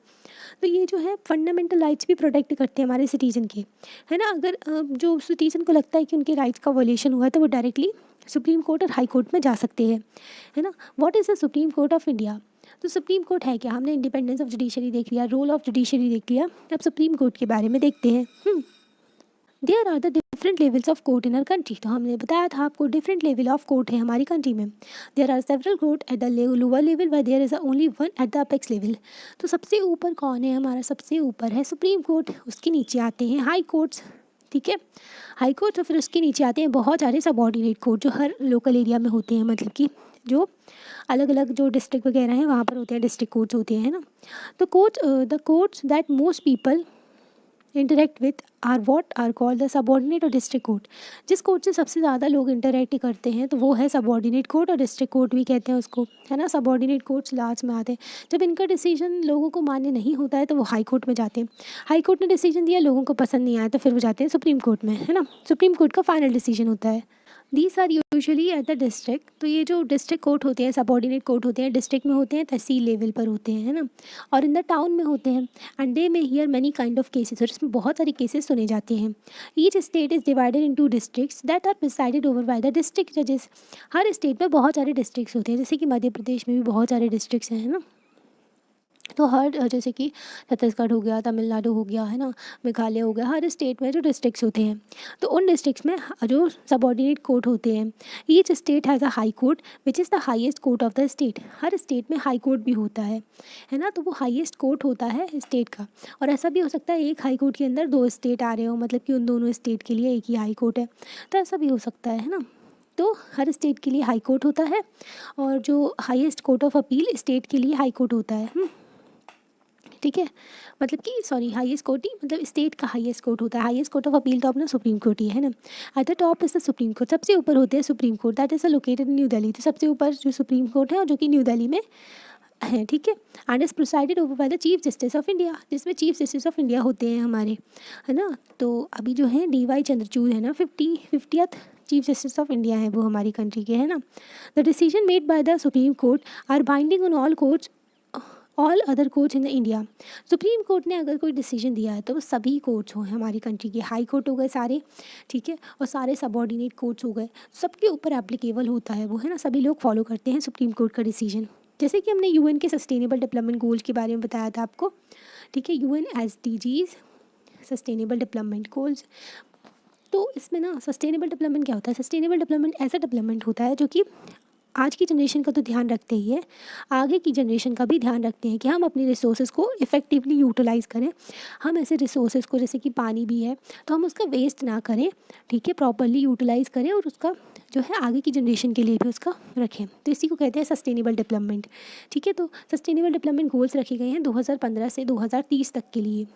तो ये जो है फंडामेंटल राइट्स भी प्रोटेक्ट करते हैं हमारे सिटीज़न के, है ना। अगर जो सिटीज़न को लगता है कि उनके राइट्स का वॉलेशन हुआ है, तो वो डायरेक्टली सुप्रीम कोर्ट और हाई कोर्ट में जा सकते हैं, है ना। What is the supreme court of India? तो सुप्रीम कोर्ट है क्या? हमने इंडिपेंडेंस ऑफ जुडिशरी देख लिया, रोल ऑफ जुडिशरी देख लिया, अब सुप्रीम कोर्ट के बारे में देखते हैं। There are the different levels of court in our country. तो हमने बताया था आपको डिफरेंट लेवल ऑफ कोर्ट है हमारी कंट्री में। There are several court at the lower level व there is only one at the apex level. तो सबसे ऊपर कौन है हमारा? सबसे ऊपर है सुप्रीम कोर्ट, उसके नीचे आते हैं हाई कोर्ट्स, ठीक है, हाई कोर्ट, और फिर उसके नीचे आते हैं बहुत सारे सबऑर्डिनेट कोर्ट जो हर लोकल एरिया में होते हैं, मतलब कि जो अलग अलग जो डिस्ट्रिक्ट वगैरह हैं वहाँ पर होते हैं, डिस्ट्रिक्ट कोर्ट्स होते हैं, है ना। तो the courts that most people interact with are what are called the subordinate और डिस्ट्रिक्ट कोर्ट। जिस कोर्ट से सबसे ज़्यादा लोग इंटरेक्ट करते हैं तो वो है सबऑर्डिनेट कोर्ट, और डिस्ट्रिक्ट कोर्ट भी कहते हैं उसको, है ना। सबऑर्डिनेट कोर्ट्स लास्ट में आते हैं। जब इनका डिसीजन लोगों को मान्य नहीं होता है तो वो हाई कोर्ट में जाते हैं। हाई कोर्ट ने डिसीजन दिया, लोगों को पसंद नहीं आया तो फिर वो जाते हैं सुप्रीम कोर्ट में, है ना। सुप्रीम कोर्ट का फाइनल डिसीजन होता है। These are usually at the district. तो ये जो डिस्ट्रिक्ट कोर्ट होते हैं, सबऑर्डिनेट कोर्ट होते हैं, डिस्ट्रिक्ट में होते हैं, तहसील लेवल पर होते हैं, है ना, और इन द टाउन में होते हैं। And they may hear many kind of cases, और इसमें बहुत सारे केसेस सुने जाते हैं। Each state is divided into districts that are presided over by the district जजेस। हर स्टेट में बहुत सारे डिस्ट्रिक्ट्स होते हैं, जैसे कि मध्य प्रदेश में भी बहुत सारे डिस्ट्रिक्ट्स हैं, है ना। तो हर जैसे कि छत्तीसगढ़ हो गया, तमिलनाडु हो गया, है ना, मेघालय हो गया, हर स्टेट में जो डिस्ट्रिक्ट्स होते हैं तो उन डिस्ट्रिक्ट्स में जो सबऑर्डिनेट कोर्ट होते हैं। Each state has a high court which is the highest court of the state. Her state में हाई कोर्ट भी होता है ना। तो वो हाईएस्ट कोर्ट होता है स्टेट का। और ऐसा भी हो सकता है एक हाई कोर्ट के अंदर दो स्टेट आ रहे हो, मतलब कि उन दोनों स्टेट के लिए एक ही हाई कोर्ट है, तो ऐसा भी हो सकता है ना। तो हर स्टेट के लिए हाई कोर्ट होता है, और जो highest court of appeal state के लिए हाई कोर्ट होता है, ठीक है। मतलब कि सॉरी, हाईएस्ट कोर्ट ही मतलब स्टेट का हाईएस्ट कोर्ट होता है। हाईएस्ट कोर्ट ऑफ अपील तो अपना सुप्रीम कोर्ट ही है ना। At the top is the supreme court. सबसे ऊपर होते हैं supreme court, that is located in New Delhi. तो सबसे ऊपर जो सुप्रीम कोर्ट है और जो कि न्यू दिल्ली में है, ठीक है। And is presided over by the chief justice of India, जिसमें चीफ जस्टिस ऑफ इंडिया होते हैं हमारे, है ना। तो अभी जो है DY चंद्रचूड़ है ना, 50th chief justice of India है वो हमारी कंट्री के, है ना। The decision made by the supreme court are binding on all other courts in the India. Supreme court ने अगर कोई डिसीजन दिया है तो वो सभी कोर्ट्स हों हमारी कंट्री के, हाई कोर्ट हो गए सारे, ठीक है, और सारे सबऑर्डिनेट कोर्ट्स हो गए, सबके ऊपर एप्लीकेबल होता है वो, है ना। सभी लोग फॉलो करते हैं सुप्रीम कोर्ट का डिसीजन। जैसे कि हमने UN के सस्टेनेबल डेवलपमेंट गोल्स के बारे में बताया था आपको, ठीक है, UN SDGs sustainable development goals. तो इसमें ना सस्टेनेबल डेवलपमेंट क्या होता है? सस्टेनेबल डेवलपमेंट ऐसा डेवलपमेंट होता है जो कि आज की जनरेशन का तो ध्यान रखते ही है, आगे की जनरेशन का भी ध्यान रखते हैं कि हम अपनी रिसोर्सेज को इफ़ेक्टिवली यूटिलाइज़ करें। हम ऐसे रिसोर्सेज को, जैसे कि पानी भी है, तो हम उसका वेस्ट ना करें, ठीक है, प्रॉपरली यूटिलाइज़ करें और उसका जो है आगे की जनरेशन के लिए भी उसका रखें। तो इसी को कहते हैं सस्टेनेबल डेवलपमेंट, ठीक है। तो सस्टेनेबल डेवलपमेंट गोल्स रखे गए हैं 2015 से 2030 तक के लिए।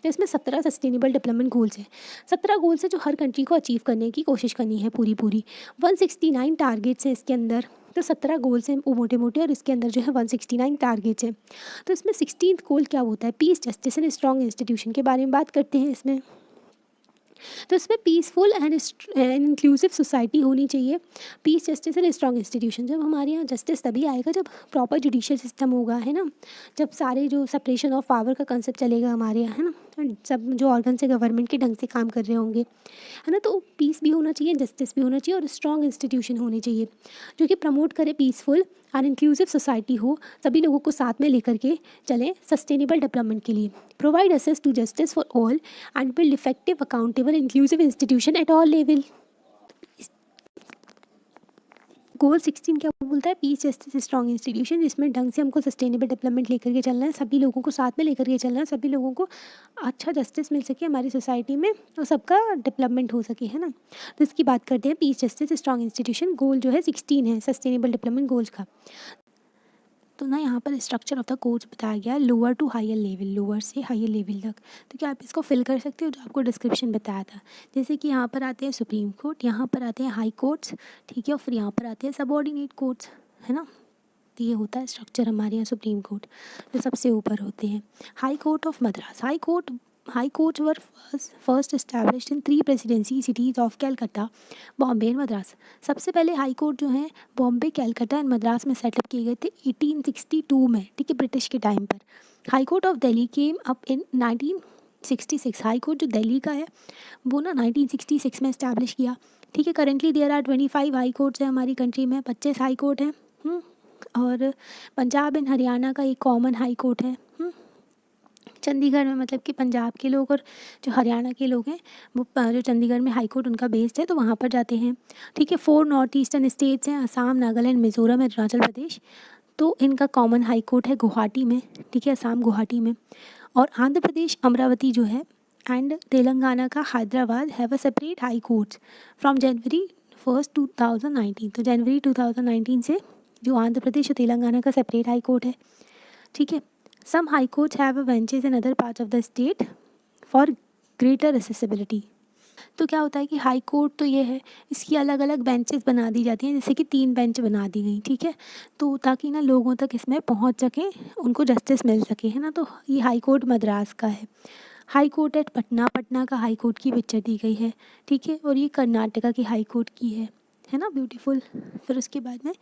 तो इसमें 17 सस्टेनेबल डेवलपमेंट गोल्स हैं। 17 गोल्स हैं जो हर कंट्री को अचीव करने की कोशिश करनी है पूरी 169 टारगेट्स हैं इसके अंदर। तो 17 गोल्स हैं वो मोटे मोटे, और इसके अंदर जो है 169 टारगेट्स हैं। तो इसमें 16th गोल क्या होता है? Peace, justice and strong institution के बारे में बात करते हैं इसमें। तो इसमें पीसफुल एंड इंक्लूसिव सोसाइटी होनी चाहिए, peace, justice and strong institution. जब हमारे यहाँ जस्टिस तभी आएगा जब प्रॉपर जुडिशियल सिस्टम होगा, है ना, जब सारे जो सेपरेशन ऑफ पावर का कंसेप्ट चलेगा हमारे यहाँ, है ना, सब जो ऑर्गन से गवर्नमेंट के ढंग से काम कर रहे होंगे, है ना। तो पीस भी होना चाहिए, जस्टिस भी होना चाहिए, और स्ट्रॉन्ग इंस्टीट्यूशन होने चाहिए जो कि प्रमोट करे पीसफुल और इंक्लूसिव सोसाइटी हो, सभी लोगों को साथ में लेकर के चलें सस्टेनेबल डेवलपमेंट के लिए। Provide access to justice for all and build effective, accountable, inclusive institution at all level. Goal 16 क्या बोलता है? पीस, जस्टिस, स्ट्रॉन्ग इंस्टीट्यूशन, जिसमें ढंग से हमको सस्टेनेबल डेवलपमेंट लेकर के चलना है, सभी लोगों को साथ में लेकर के चलना है, सभी लोगों को अच्छा जस्टिस मिल सके हमारी सोसाइटी में और सबका डेवलपमेंट हो सके, है ना। तो इसकी बात करते हैं पीस, जस्टिस, स्ट्रॉन्ग इंस्टीट्यूशन। गोल जो है 16 है सस्टेनेबल डेवलपमेंट गोल्स का। तो ना यहाँ पर स्ट्रक्चर ऑफ द कोर्स बताया गया है, lower to higher level, lower से हायर लेवल तक। तो क्या आप इसको फिल कर सकते हो जो आपको डिस्क्रिप्शन बताया था? जैसे कि यहाँ पर आते हैं सुप्रीम कोर्ट, यहाँ पर आते हैं हाई कोर्ट्स, ठीक है, और फिर यहाँ पर आते हैं सबऑर्डिनेट कोर्ट्स, है ना। तो ये होता है स्ट्रक्चर हमारे यहाँ सुप्रीम कोर्ट जो सबसे ऊपर होते हैं। High court of Madras, high courts were first established in 3 presidency cities of Calcutta, Bombay and Madras. सबसे पहले हाई कोर्ट जो हैं बॉम्बे, कैलकाटा एंड मद्रास में सेटअप किए गए थे 1862 में, ठीक है, ब्रिटिश के टाइम पर। High court of Delhi came up in 1966। High court जो दिल्ली का है वो ना 1966 में इस्टेब्लिश किया। ठीक है। Currently there are 25 high courts है हमारी कंट्री में, 25 हाई कोर्ट हैं। और पंजाब एंड हरियाणा का एक कॉमन हाई कोर्ट है। चंडीगढ़ में मतलब कि पंजाब के लोग और जो हरियाणा के लोग हैं वो जो चंडीगढ़ में हाई कोर्ट उनका बेस्ड है तो वहाँ पर जाते हैं। ठीक है। 4 नॉर्थ ईस्टर्न स्टेट्स हैं, असम, नागालैंड, मिज़ोरम, अरुणाचल प्रदेश, तो इनका कॉमन हाई कोर्ट है गुवाहाटी में। ठीक है, असम गुवाहाटी में। और आंध्र प्रदेश अमरावती जो है एंड तेलंगाना का Hyderabad have a separate high courts from January 1 2019। तो जनवरी 2019 से जो आंध्र प्रदेश और तेलंगाना का सेपरेट हाई कोर्ट है। ठीक है। Some high courts have a benches in other parts of the state for greater accessibility. तो क्या होता है कि हाई कोर्ट तो ये है, इसकी अलग अलग बेंचेस बना दी जाती हैं, जैसे कि 3 बेंच बना दी गई। ठीक है। तो ताकि ना लोगों तक इसमें पहुंच सके, उनको जस्टिस मिल सके, है ना। तो ये हाई कोर्ट मद्रास का है। High court at Patna, Patna का हाई कोर्ट की पिक्चर दी गई है। ठीक है। और ये कर्नाटका की हाई कोर्ट की है ना, ब्यूटीफुल। फिर उसके बाद में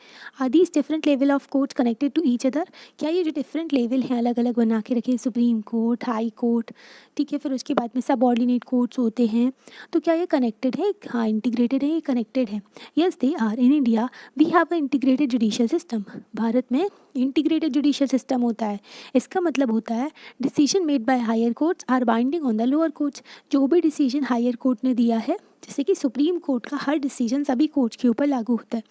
are these different level of courts connected to each other. क्या ये जो डिफरेंट लेवल हैं अलग अलग बना के रखे, सुप्रीम कोर्ट, हाई कोर्ट, ठीक है, फिर उसके बाद में सब ऑर्डिनेट कोर्ट्स होते हैं, तो क्या ये कनेक्टेड है? हाँ, इंटीग्रेटेड है, ये कनेक्टेड है। Yes they are. In India we have a integrated judicial system. Bharat में इंटीग्रेटेड जुडिशियल सिस्टम होता है। इसका मतलब होता है decision made by higher courts are binding on the lower courts. जो भी डिसीजन हायर कोर्ट ने दिया है, जैसे कि सुप्रीम कोर्ट का हर डिसीजन सभी कोर्ट्स के ऊपर लागू होता है,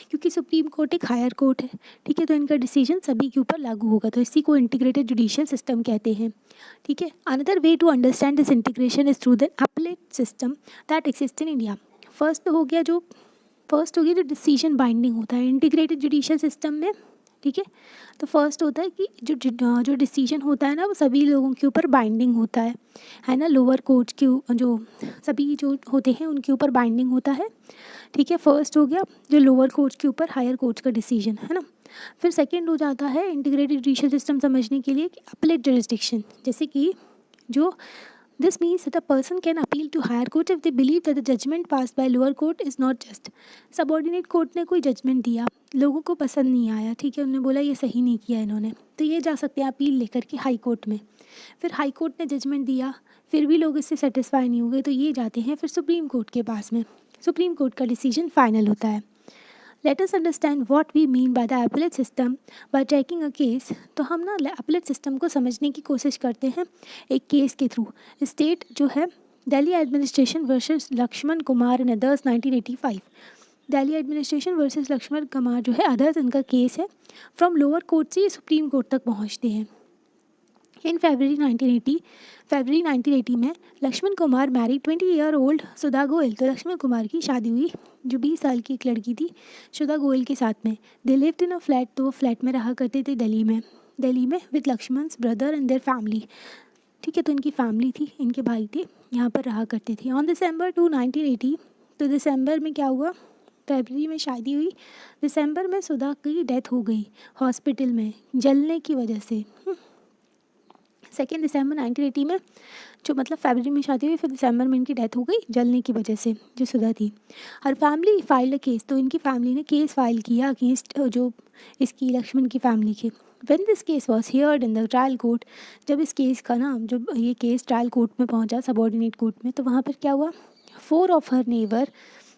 क्योंकि सुप्रीम कोर्ट एक हायर कोर्ट है। ठीक है। तो इनका डिसीजन सभी के ऊपर लागू होगा, तो इसी को इंटीग्रेटेड जुडिशियल सिस्टम कहते हैं। ठीक है। Another way to understand this integration is through the appellate system that exist in India. First हो गया जो डिसीजन बाइंडिंग होता है इंटीग्रेटेड जुडिशियल सिस्टम में। ठीक है। तो फर्स्ट होता है कि जो डिसीजन होता है ना, वो सभी लोगों के ऊपर बाइंडिंग होता है ना। लोअर कोर्ट के जो सभी जो होते हैं उनके ऊपर बाइंडिंग होता है। ठीक है। फर्स्ट हो गया जो लोअर कोर्ट के ऊपर हायर कोर्ट का डिसीजन, है ना। फिर सेकंड हो जाता है इंटीग्रेटेड जुडिशियल सिस्टम समझने के लिए कि अपीलेट जुरिस्डिक्शन, जैसे कि जो this means that a person can appeal to higher court if they believe that the judgment passed by lower court is not just। Subordinate court ने कोई जजमेंट दिया, लोगों को पसंद नहीं आया, ठीक है, उन्होंने बोला ये सही नहीं किया इन्होंने, तो ये जा सकते हैं अपील लेकर के हाई कोर्ट में। फिर हाई कोर्ट ने जजमेंट दिया, फिर भी लोग इससे सेटिस्फाई नहीं हो गए, तो ये जाते हैं फिर सुप्रीम कोर्ट के पास में। सुप्रीम कोर्ट का डिसीजन फाइनल होता है। Let us understand what we mean by the appellate system by taking a case. तो हम ना अपीलेट सिस्टम को समझने की कोशिश करते हैं एक केस के थ्रू। स्टेट जो है Delhi administration versus Lakshman Kumar and others 1985। Delhi administration versus Lakshman Kumar जो है अदर्स इनका केस है। फ्रॉम लोअर कोर्ट से सुप्रीम कोर्ट तक पहुँचते हैं। इन फरवरी 1980 में लक्ष्मण कुमार मैरिड 20-year-old सुधा गोयल। तो लक्ष्मण कुमार की शादी हुई जो 20 साल की एक लड़की थी सुधा गोयल के साथ में। They lived in a flat. तो वो फ्लैट में रहा करते थे दिल्ली में with Lakshman's brother and their family. ठीक है। तो इनकी फैमिली थी, इनके भाई थे, यहाँ पर रहा करते थे। ऑन दिसंबर 2 1980, तो दिसंबर में क्या हुआ, फरवरी में शादी हुई, दिसंबर में सुधा की डेथ हो गई हॉस्पिटल में जलने की वजह से। 2 दिसंबर 1980 में, जो मतलब फरवरी में शादी हुई, फिर दिसंबर में इनकी डेथ हो गई जलने की वजह से, जो सुधा थी। हर फैमिली फाइल्ड अ केस। तो इनकी फैमिली ने केस फाइल किया अगेंस्ट जो इसकी लक्ष्मण की फैमिली के। When this case was heard in the trial court. जब इस केस का ना जब ये केस ट्रायल कोर्ट में पहुंचा, सबऑर्डिनेट कोर्ट में, तो वहाँ पर क्या हुआ, 4 of her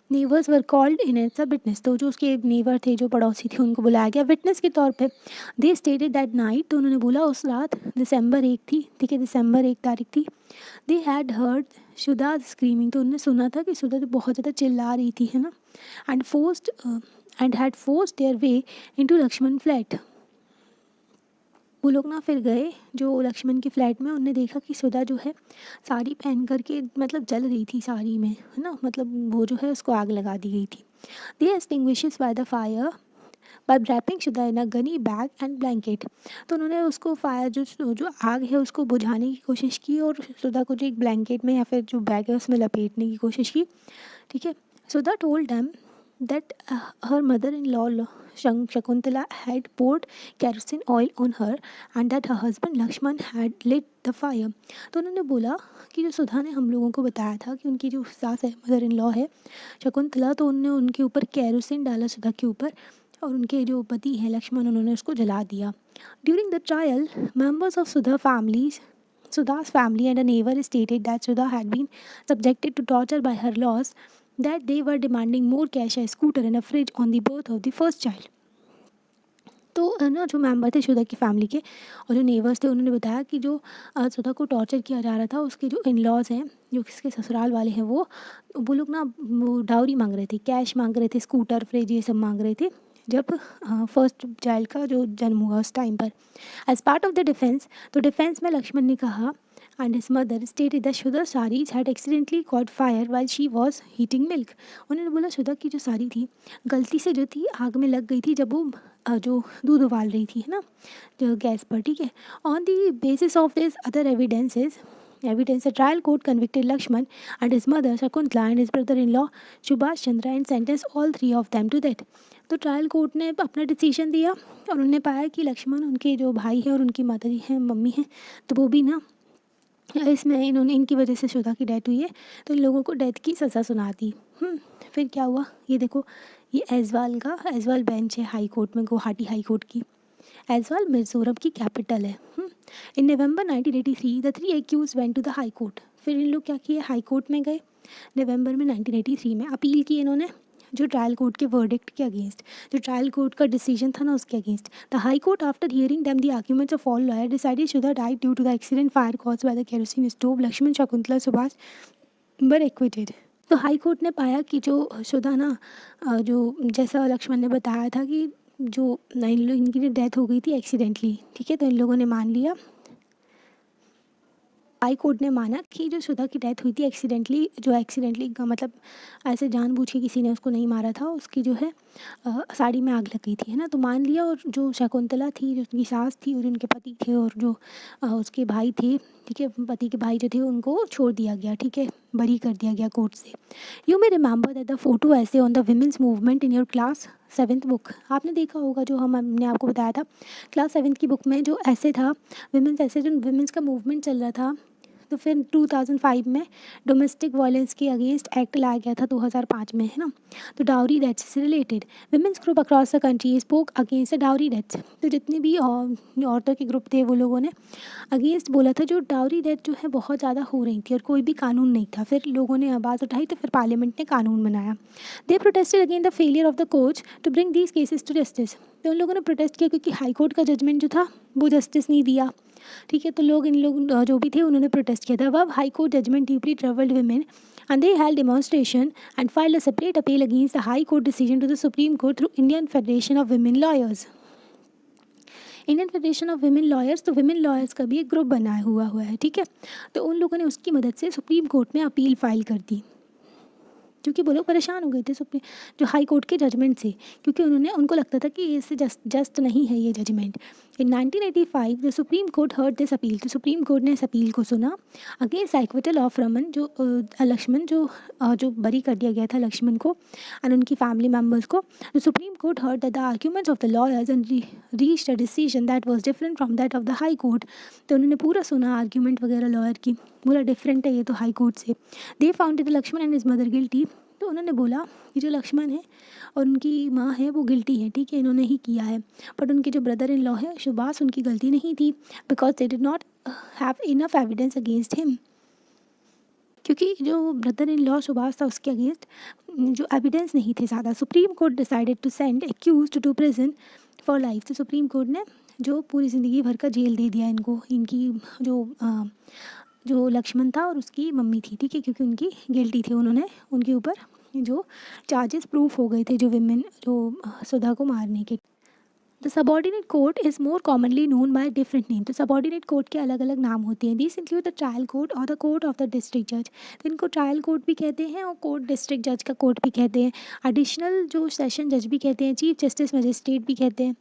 neighbours were called in as a witness. तो जो उसके नेबर थे, जो पड़ोसी थे, उनको बुलाया गया विटनेस के तौर पे। दे स्टेटेड दैट नाइट। तो उन्होंने बोला उस रात दिसंबर 1 थी, ठीक है, दिसंबर 1 तारीख थी। They had heard Sudha screaming. तो उन्होंने सुना था कि सुधा तो बहुत ज़्यादा चिल्ला रही थी, है ना। And had forced their way into Lakshman flat. वो लोग ना फिर गए जो लक्ष्मण के फ्लैट में, उनने देखा कि सुधा जो है साड़ी पहन करके मतलब जल रही थी साड़ी में, है ना, मतलब वो जो है उसको आग लगा दी गई थी। They extinguishes by the fire by wrapping Sudha in a gunny bag and blanket. तो उन्होंने उसको फायर जो आग है उसको बुझाने की कोशिश की और सुधा को जो एक ब्लैंकेट में या फिर जो बैग है उसमें लपेटने की कोशिश की। ठीक है। Sudha told them that her mother-in-law Shakuntala had poured kerosene oil on her and that her husband Lakshman had lit the fire। तो उन्होंने बोला कि जो सुधा ने हम लोगों को बताया था कि उनकी जो सास है, मदर इन लॉ है शकुंतला, तो उन्होंने उनके ऊपर केरोसिन डाला सुधा के ऊपर और उनके जो पति हैं लक्ष्मण, उन्होंने उसको जला दिया। During the trial members of Sudha's family and a neighbor stated that Sudha had been subjected to torture by her laws that they were demanding more cash, a scooter and a fridge on the birth of the first child. तो ना जो member थे शुदा की family के और जो neighbours थे, उन्होंने बताया कि जो शुदा को टॉर्चर किया जा रहा था, उसके जो इन लॉज हैं, जो किसके ससुराल वाले हैं, वो लोग ना वो डाउरी मांग रहे थे, कैश मांग रहे थे, स्कूटर फ्रिज ये सब मांग रहे थे जब फर्स्ट चाइल्ड का जो जन्म हुआ उस टाइम पर। As part of the defence, तो डिफेंस में लक्ष्मण ने कहा and his mother stated that Sudha saris had accidentally caught fire while she was heating milk. उन्होंने बोला शुदा की जो साड़ी थी गलती से जो थी आग में लग गई थी जब वो जो दूध उबाल रही थी, है ना, जो गैस पर, ठीक है। On the basis of this other evidences, a trial court convicted Lakshman and his mother Shakuntala and his brother-in-law Subhash Chandra and sentenced all three of them to death। तो ट्रायल कोर्ट ने अपना decision दिया और उन्होंने पाया कि लक्ष्मण उनके जो भाई हैं और उनकी माता जी हैं, मम्मी हैं, तो वो भी ना इसमें इन्होंने इनकी वजह से शुदा की डेथ हुई है, तो इन लोगों को डेथ की सज़ा सुना दी। फिर क्या हुआ ये देखो, ये एजवाल बेंच है हाई कोर्ट में, गुवाहाटी हाई कोर्ट की। एजवाल मिजोरम की कैपिटल है। In November 1983 the three accused went to the high court. फिर इन लोग क्या किए, हाई कोर्ट में गए नवंबर में 1983 में, अपील की इन्होंने जो ट्रायल कोर्ट के वर्डिक्ट के अगेंस्ट, जो ट्रायल कोर्ट का डिसीजन था ना उसके against. The high court after hearing them the arguments of all lawyer decided Sudha died due to the accident fire caused by the kerosene stove. Laxman Shakuntala Subhash were acquitted. तो high court ने पाया कि जो शुदा ना जो जैसा लक्ष्मण ने बताया था कि जो इनकी डेथ हो गई थी एक्सीडेंटली, ठीक है, तो इन लोगों ने मान लिया, हाई कोर्ट ने माना कि जो शुदा की डेथ हुई थी एक्सीडेंटली का मतलब ऐसे जानबूझ के किसी ने उसको नहीं मारा था, उसकी जो है साड़ी में आग लग गई थी, है ना, तो मान लिया। और जो शकुंतला थी, जो उनकी सास थी और उनके पति थे और जो उसके भाई थे, ठीक है, पति के भाई जो थे उनको छोड़ दिया गया, ठीक है, बरी कर दिया गया कोर्ट से। You may remember that the photo essay on the women's movement in your class 7th book. आपने देखा होगा जो हमने आपको बताया था क्लास 7th की बुक में जो ऐसे था विमेंस ऐसे, जो विमेंस का मूवमेंट चल रहा था। तो फिर 2005 में डोमेस्टिक वायलेंस के अगेंस्ट एक्ट लाया गया था 2005 में, है ना। तो डाउरी डेथ्स से related women's group across the country spoke against the dowry deaths. तो जितने भी औरतों के ग्रुप थे वो लोगों ने अगेंस्ट बोला था जो डाउरी डेथ जो है बहुत ज़्यादा हो रही थी और कोई भी कानून नहीं था। फिर लोगों ने आवाज़ उठाई तो फिर पार्लियामेंट ने कानून बनाया। They protested against the failure of the court to bring these cases to justice. तो उन लोगों ने प्रोटेस्ट किया क्योंकि हाई कोर्ट का जजमेंट जो था वो जस्टिस नहीं दिया, ठीक है। तो इन लोग जो भी थे उन्होंने प्रोटेस्ट किया था। अब high court judgment deeply troubled women and they held demonstration and filed a separate appeal against the high court decision to the supreme court through Indian federation of women lawyers. Indian federation of women lawyers, तो women lawyers का भी एक group बनाया हुआ है, ठीक है। तो उन लोगों ने उसकी मदद से सुप्रीम कोर्ट में अपील फाइल कर दी क्योंकि वो लोग परेशान हो गए थे सुप्रीम जो हाई कोर्ट के जजमेंट से, क्योंकि उनको लगता था कि इससे जस्ट नहीं है ये judgment. In 1985 the supreme court heard this appeal. तो सुप्रीम कोर्ट ने इस अपील को सुना अगेंस्ट एक्विटल ऑफ रमन, जो लक्ष्मण जो बरी कर दिया गया था लक्ष्मण को एंड उनकी फैमिली मेम्बर्स को। The supreme court heard the arguments of the lawyers and reached a decision that was different from that of the high court. तो उन्होंने पूरा सुना आर्ग्यूमेंट वगैरह लॉयर की, बोला डिफरेंट है ये तो हाई कोर्ट से। They founded Laxman and his mother guilty. तो उन्होंने बोला कि जो लक्ष्मण है और उनकी माँ है वो गिल्टी है, ठीक है, इन्होंने ही किया है। बट उनके जो ब्रदर इन लॉ है सुभाष, उनकी गलती नहीं थी because they did not have enough evidence against him. क्योंकि जो ब्रदर इन लॉ सुभाष था उसके अगेंस्ट जो एविडेंस नहीं थे ज़्यादा। Supreme court decided to send accused to prison for life. तो सुप्रीम कोर्ट ने जो पूरी ज़िंदगी भर का जेल दे दिया इनको, इनकी जो लक्ष्मण था और उसकी मम्मी थी, ठीक है, क्योंकि उनकी गिल्टी थी, उन्होंने उनके ऊपर जो चार्जेस प्रूफ हो गए थे जो विमेन जो सुधा को मारने के। The subordinate court is more commonly known by different name. तो सबॉर्डिनेट कोर्ट के अलग अलग नाम होते हैं। This include the trial court or the court of the district जज। तो इनको ट्रायल कोर्ट भी कहते हैं और कोर्ट डिस्ट्रिक्ट जज का कोर्ट भी कहते हैं। एडिशनल जो सेशन जज भी कहते हैं, चीफ जस्टिस मजिस्ट्रेट भी कहते हैं,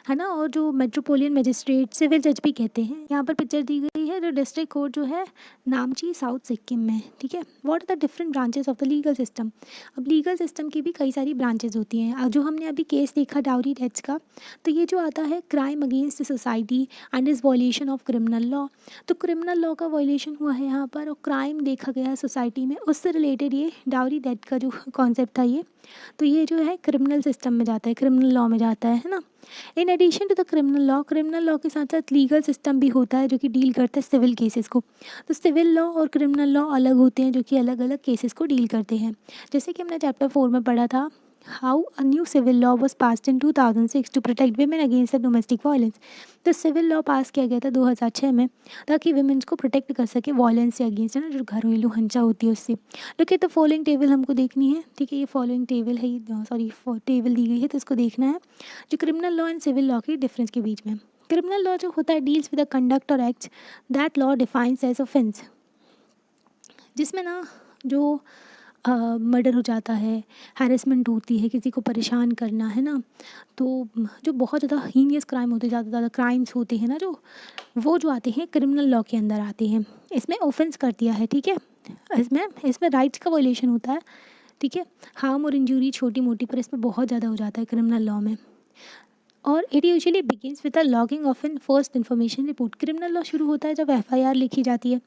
है ना, और जो मेट्रोपोलियन मजिस्ट्रेट सिविल जज भी कहते हैं। यहाँ पर पिक्चर दी गई है जो डिस्ट्रिक्ट कोर्ट जो है नामची साउथ सिक्किम में, ठीक है। What are the different branches of the legal system. अब लीगल सिस्टम की भी कई सारी ब्रांचेज होती हैं। अब जो हमने अभी केस देखा डाउरी डेथ्स का, तो ये जो आता है crime against society and is violation of criminal law. तो क्रिमिनल लॉ का वॉयलेशन हुआ है यहाँ पर और क्राइम देखा गया है सोसाइटी में, उससे रिलेटेड ये डाउरी डेथ का जो कॉन्सेप्ट था ये, तो ये जो है क्रिमिनल सिस्टम में जाता है, क्रिमिनल लॉ में जाता है ना। In addition to the criminal law के साथ साथ लीगल सिस्टम भी होता है जो कि डील करता है सिविल केसेस को। तो सिविल लॉ और क्रिमिनल लॉ अलग होते हैं जो कि अलग अलग केसेस को डील करते हैं। जैसे कि हमने चैप्टर 4 में पढ़ा था, how a new civil law was passed in 2006 to protect women against the domestic violence. तो सिविल लॉ पास किया गया था 2006 में ताकि वीमेंस को प्रोटेक्ट कर सके वायलेंस से अगेंस्ट, है ना, जो घरेलू हिंसा होती है उससे। देखिए तो फॉलोइंग टेबल हमको देखनी है, ठीक है, ये फॉलोइंग टेबल है, टेबल दी गई है तो इसको देखना है जो criminal law and civil law के डिफरेंस के बीच में। क्रिमिनल लॉ जो होता है डील्स विद द कंडक्ट और acts that law defines as offence, जिसमें ना जो मर्डर हो जाता है, हैरेसमेंट होती है, किसी को परेशान करना, है ना, तो जो बहुत ज़्यादा हीनियस क्राइम होते हैं, ज़्यादा ज़्यादा क्राइम्स होते हैं ना, जो वो जो आते हैं क्रिमिनल लॉ के अंदर आते हैं। इसमें ऑफेंस कर दिया है, ठीक है, इसमें राइट्स का वायलेशन होता है, ठीक है, हार्म और इंजूरी छोटी मोटी, पर इसमें बहुत ज़्यादा हो जाता है क्रिमिनल लॉ में। और it usually begins with the logging of an first information report. Criminal law शुरू होता है जब एफआईआर लिखी जाती है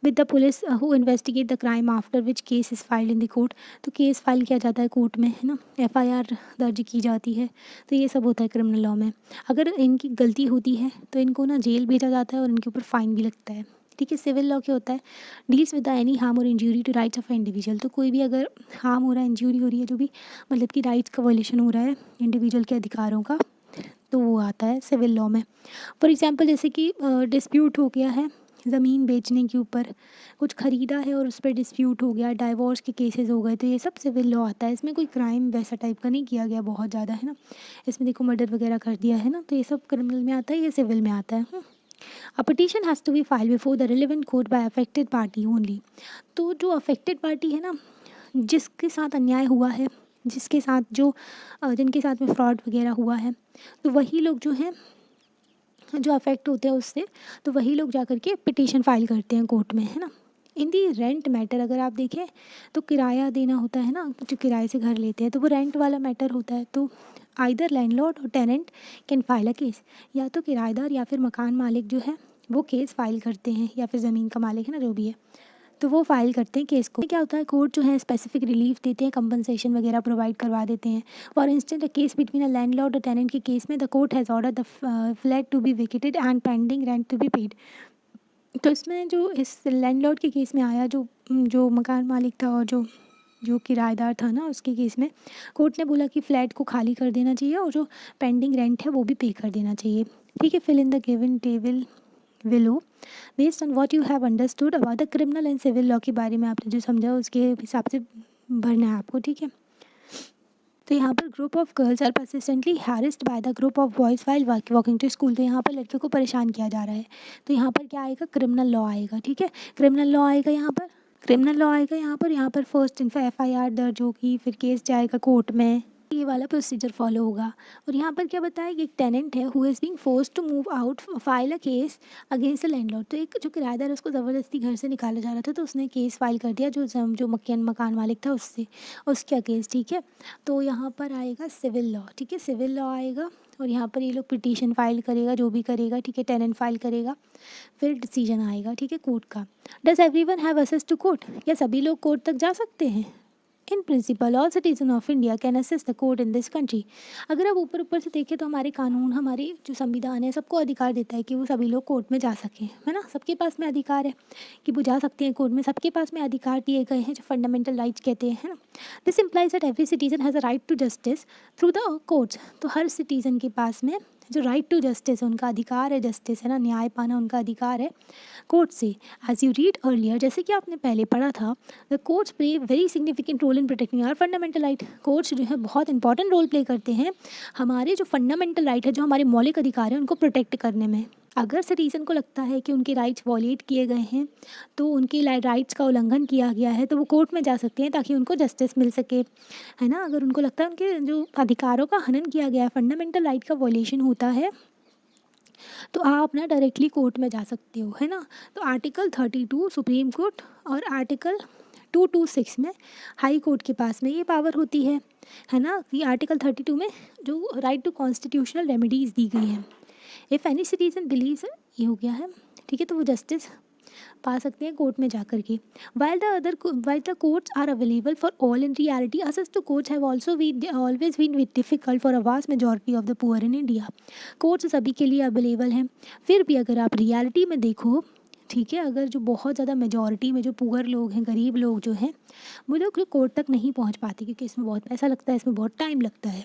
with the police who investigate the crime after which case is filed in the court. तो केस फाइल किया जाता है कोर्ट में, है ना, एफआईआर दर्ज की जाती है। तो ये सब होता है क्रिमिनल लॉ में। अगर इनकी गलती होती है तो इनको ना जेल भेजा जाता है और इनके ऊपर फाइन भी लगता है, ठीक है। सिविल लॉ क्या होता है, deals with the any harm or injury to rights of individual. तो कोई भी अगर हार्म हो रहा है, इंजरी हो रही है, जो भी मतलब कि राइट्स का वायलेशन हो रहा है इंडिविजुअल के अधिकारों का, तो वो आता है सिविल लॉ में। फॉर एग्जांपल जैसे कि डिस्प्यूट हो गया है ज़मीन बेचने के ऊपर, कुछ ख़रीदा है और उस पर डिस्प्यूट हो गया, डाइवोर्स के केसेस हो गए, तो ये सब सिविल लॉ आता है। इसमें कोई क्राइम वैसा टाइप का नहीं किया गया बहुत ज़्यादा, है ना, इसमें देखो मर्डर वगैरह कर दिया है ना, तो ये सब क्रिमिनल में आता है, ये सिविल में आता है। A petition has to be file before the relevant court by affected party only. तो जो अफेक्टेड पार्टी है ना, जिसके साथ अन्याय हुआ है, जिसके साथ जो जिनके साथ में फ्रॉड वगैरह हुआ है, तो वही लोग जो हैं जो अफेक्ट होते हैं उससे, तो वही लोग जा कर के पिटीशन फाइल करते हैं कोर्ट में, है ना। इन दी रेंट मैटर अगर आप देखें तो किराया देना होता है ना, जो किराए से घर लेते हैं तो वो रेंट वाला मैटर होता है। तो आइदर लैंडलॉर्ड और tenant can file a case, या तो किराएदार या फिर मकान मालिक जो है वो केस फाइल करते हैं, या फिर ज़मीन का मालिक, है ना, जो भी है, तो वो फाइल करते हैं केस को। क्या होता है, कोर्ट जो है स्पेसिफिक रिलीफ देते हैं, कंपनसेशन वगैरह प्रोवाइड करवा देते हैं। For instance the case between a landlord और टेनेंट के केस में the court has order the flat to be vacated and pending rent to be paid. तो इसमें जो इस लैंडलॉर्ड के केस में आया, जो जो मकान मालिक था और जो जो किराएदार था ना, उसके केस में कोर्ट ने बोला कि फ़्लैट को खाली कर देना चाहिए और जो पेंडिंग रेंट है वो भी पे कर देना चाहिए, ठीक है। Fill in the given table below based on what you have understood about the criminal and civil law के बारे में आपने जो समझा उसके हिसाब से भरना है आपको, ठीक है। तो यहाँ पर group of girls are persistently harassed by the group of boys while walking to school. तो यहाँ पर लड़कियों को परेशान किया जा रहा है, तो यहाँ पर क्या आएगा, क्रिमिनल लॉ आएगा, ठीक है। क्रिमिनल लॉ आएगा यहाँ पर, यहाँ पर फर्स्ट एफआईआर दर्ज होगी, फिर केस जाएगा कोर्ट में, ये वाला प्रोसीजर फॉलो होगा। और यहाँ पर क्या बताया कि एक टेनेंट है who is being forced to move out file a case against the landlord. तो एक जो किराएदार है उसको ज़बरदस्ती घर से निकाला जा रहा था, तो उसने केस फाइल कर दिया जो मकान मालिक था उससे, उसका केस, ठीक है। तो यहाँ पर आएगा सिविल लॉ, ठीक है, सिविल लॉ आएगा और यहाँ पर ये लोग पिटीशन फाइल करेगा, जो भी करेगा, ठीक है, टेनेंट फाइल करेगा, फिर डिसीजन आएगा, ठीक है, कोर्ट का। Does everyone have access to court? क्या सभी लोग कोर्ट तक जा सकते हैं? In principle all citizen of India can access the court in this country. अगर आप ऊपर ऊपर से देखें तो हमारे कानून, हमारे जो संविधान है, सबको अधिकार देता है कि वो सभी लोग कोर्ट में जा सकें, है ना, सबके पास में अधिकार है कि वो जा सकते हैं कोर्ट में, सबके पास में अधिकार दिए गए हैं जो फंडामेंटल राइट्स कहते हैं, है ना। This implies that every citizen has a right to justice through the courts. तो हर सिटीजन के पास में जो राइट टू जस्टिस है, उनका अधिकार है, जस्टिस है ना, न्याय पाना उनका अधिकार है कोर्ट से। एज यू रीड अर्लियर, जैसे कि आपने पहले पढ़ा था, the courts play very significant role in protecting our fundamental right. Courts जो है बहुत इंपॉर्टेंट रोल प्ले करते हैं हमारे जो फंडामेंटल राइट है, जो हमारे मौलिक अधिकार हैं, उनको प्रोटेक्ट करने में। अगर सिटीजन को लगता है कि उनके राइट्स वॉलेट किए गए हैं, तो उनके राइट्स का उल्लंघन किया गया है, तो वो कोर्ट में जा सकते हैं ताकि उनको जस्टिस मिल सके, है ना। अगर उनको लगता है उनके जो अधिकारों का हनन किया गया है, फंडामेंटल राइट का वॉलेशन होता है, तो आप ना डायरेक्टली कोर्ट में जा सकते हो, है ना। तो आर्टिकल 32 सुप्रीम कोर्ट और आर्टिकल 226 में हाई कोर्ट के पास में ये पावर होती है ना। ये आर्टिकल 32 में जो राइट टू कॉन्स्टिट्यूशनल रेमेडीज़ दी गई हैं, इफ़ एनी सिटीजन बिलीव्स, ये हो गया है, ठीक है, तो वो जस्टिस पा सकते हैं कोर्ट में जा कर के। while the courts are available for all, in reality access to courts have also been always been very difficult for a vast majority of the poor in India। Courts सभी के लिए अवेलेबल हैं, फिर भी अगर आप रियलिटी में देखो, ठीक है, अगर जो बहुत ज़्यादा मेजॉरिटी में जो पुअर लोग हैं, गरीब लोग जो हैं, वो लोग कोर्ट तक नहीं पहुंच पाते क्योंकि इसमें बहुत पैसा लगता है, इसमें बहुत टाइम लगता है।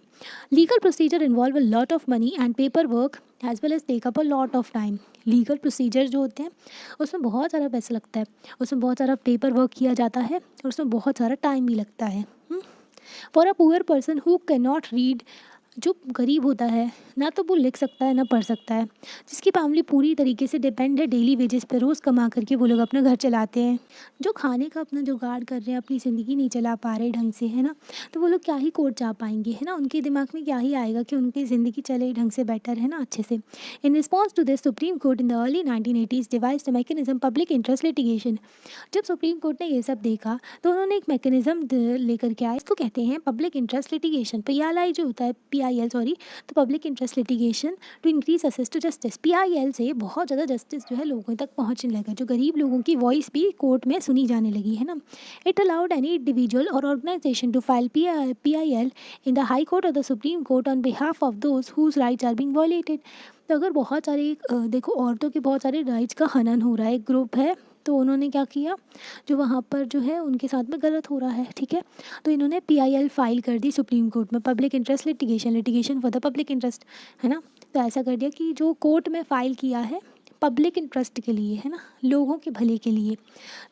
Legal procedure involve a lot of money and paper work as well as take up a lot of time. Legal procedure जो होते हैं उसमें बहुत सारा पैसा लगता है, उसमें बहुत सारा पेपर वर्क किया जाता है और उसमें बहुत सारा टाइम भी लगता है। For a poor person who can not read, जो गरीब होता है ना तो वो लिख सकता है ना पढ़ सकता है, जिसकी फैमिली पूरी तरीके से डिपेंड है डेली वेजेस पे, रोज़ कमा करके वो लोग अपना घर चलाते हैं, जो खाने का अपना जुगाड़ कर रहे हैं, अपनी ज़िंदगी नहीं चला पा रहे ढंग से, है ना, तो वो लोग क्या ही कोर्ट जा पाएंगे, है ना, उनके दिमाग में क्या ही आएगा कि उनकी ज़िंदगी चले ढंग से बेटर, है ना, अच्छे से। In response to this supreme court in the early 1980s devised a mechanism public interest litigation. जब सुप्रीम कोर्ट ने ये सब देखा तो उन्होंने एक मैकेनिज्म लेकर के आए, इसको कहते हैं पब्लिक इंटरेस्ट लिटिगेशन। PIL जो होता है, PIL सॉरी, तो public interest litigation to increase access to justice. PIL से बहुत ज़्यादा जस्टिस जो है लोगों तक पहुंचने लगा, जो गरीब लोगों की वॉइस भी कोर्ट में सुनी जाने लगी, है ना। It allowed any individual or organisation to file PIL in the high court or the supreme court on behalf of those whose rights are being violated. तो अगर बहुत सारे देखो औरतों के बहुत सारे राइट्स का हनन हो रहा है, एक ग्रुप है, तो उन्होंने क्या किया, जो वहाँ पर जो है उनके साथ में गलत हो रहा है, ठीक है, तो इन्होंने PIL फाइल कर दी सुप्रीम कोर्ट में, public interest litigation for the public interest, है ना। तो ऐसा कर दिया कि जो कोर्ट में फ़ाइल किया है पब्लिक इंटरेस्ट के लिए, है ना, लोगों के भले के लिए,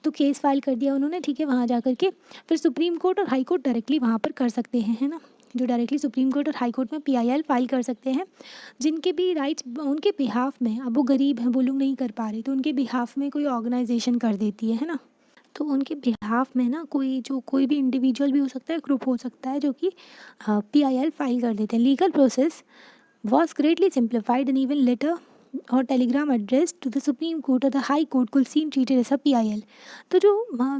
तो केस फाइल कर दिया उन्होंने, ठीक है, वहाँ जा कर के फिर सुप्रीम कोर्ट और हाई कोर्ट डायरेक्टली वहाँ पर कर सकते हैं, है ना, जो डायरेक्टली सुप्रीम कोर्ट और हाई कोर्ट में PIL फाइल कर सकते हैं, जिनके भी राइट्स उनके बिहाफ में, अब वो गरीब हैं, वो लोग नहीं कर पा रहे, तो उनके बिहाफ में कोई ऑर्गेनाइजेशन कर देती है ना, तो उनके बिहाफ में ना कोई भी इंडिविजुअल भी हो सकता है, ग्रुप हो सकता है, जो कि PIL फाइल कर देते हैं। Legal process was greatly simplified and even letter or telegram address to the supreme court or the high court could seen treated as a PIL। तो जो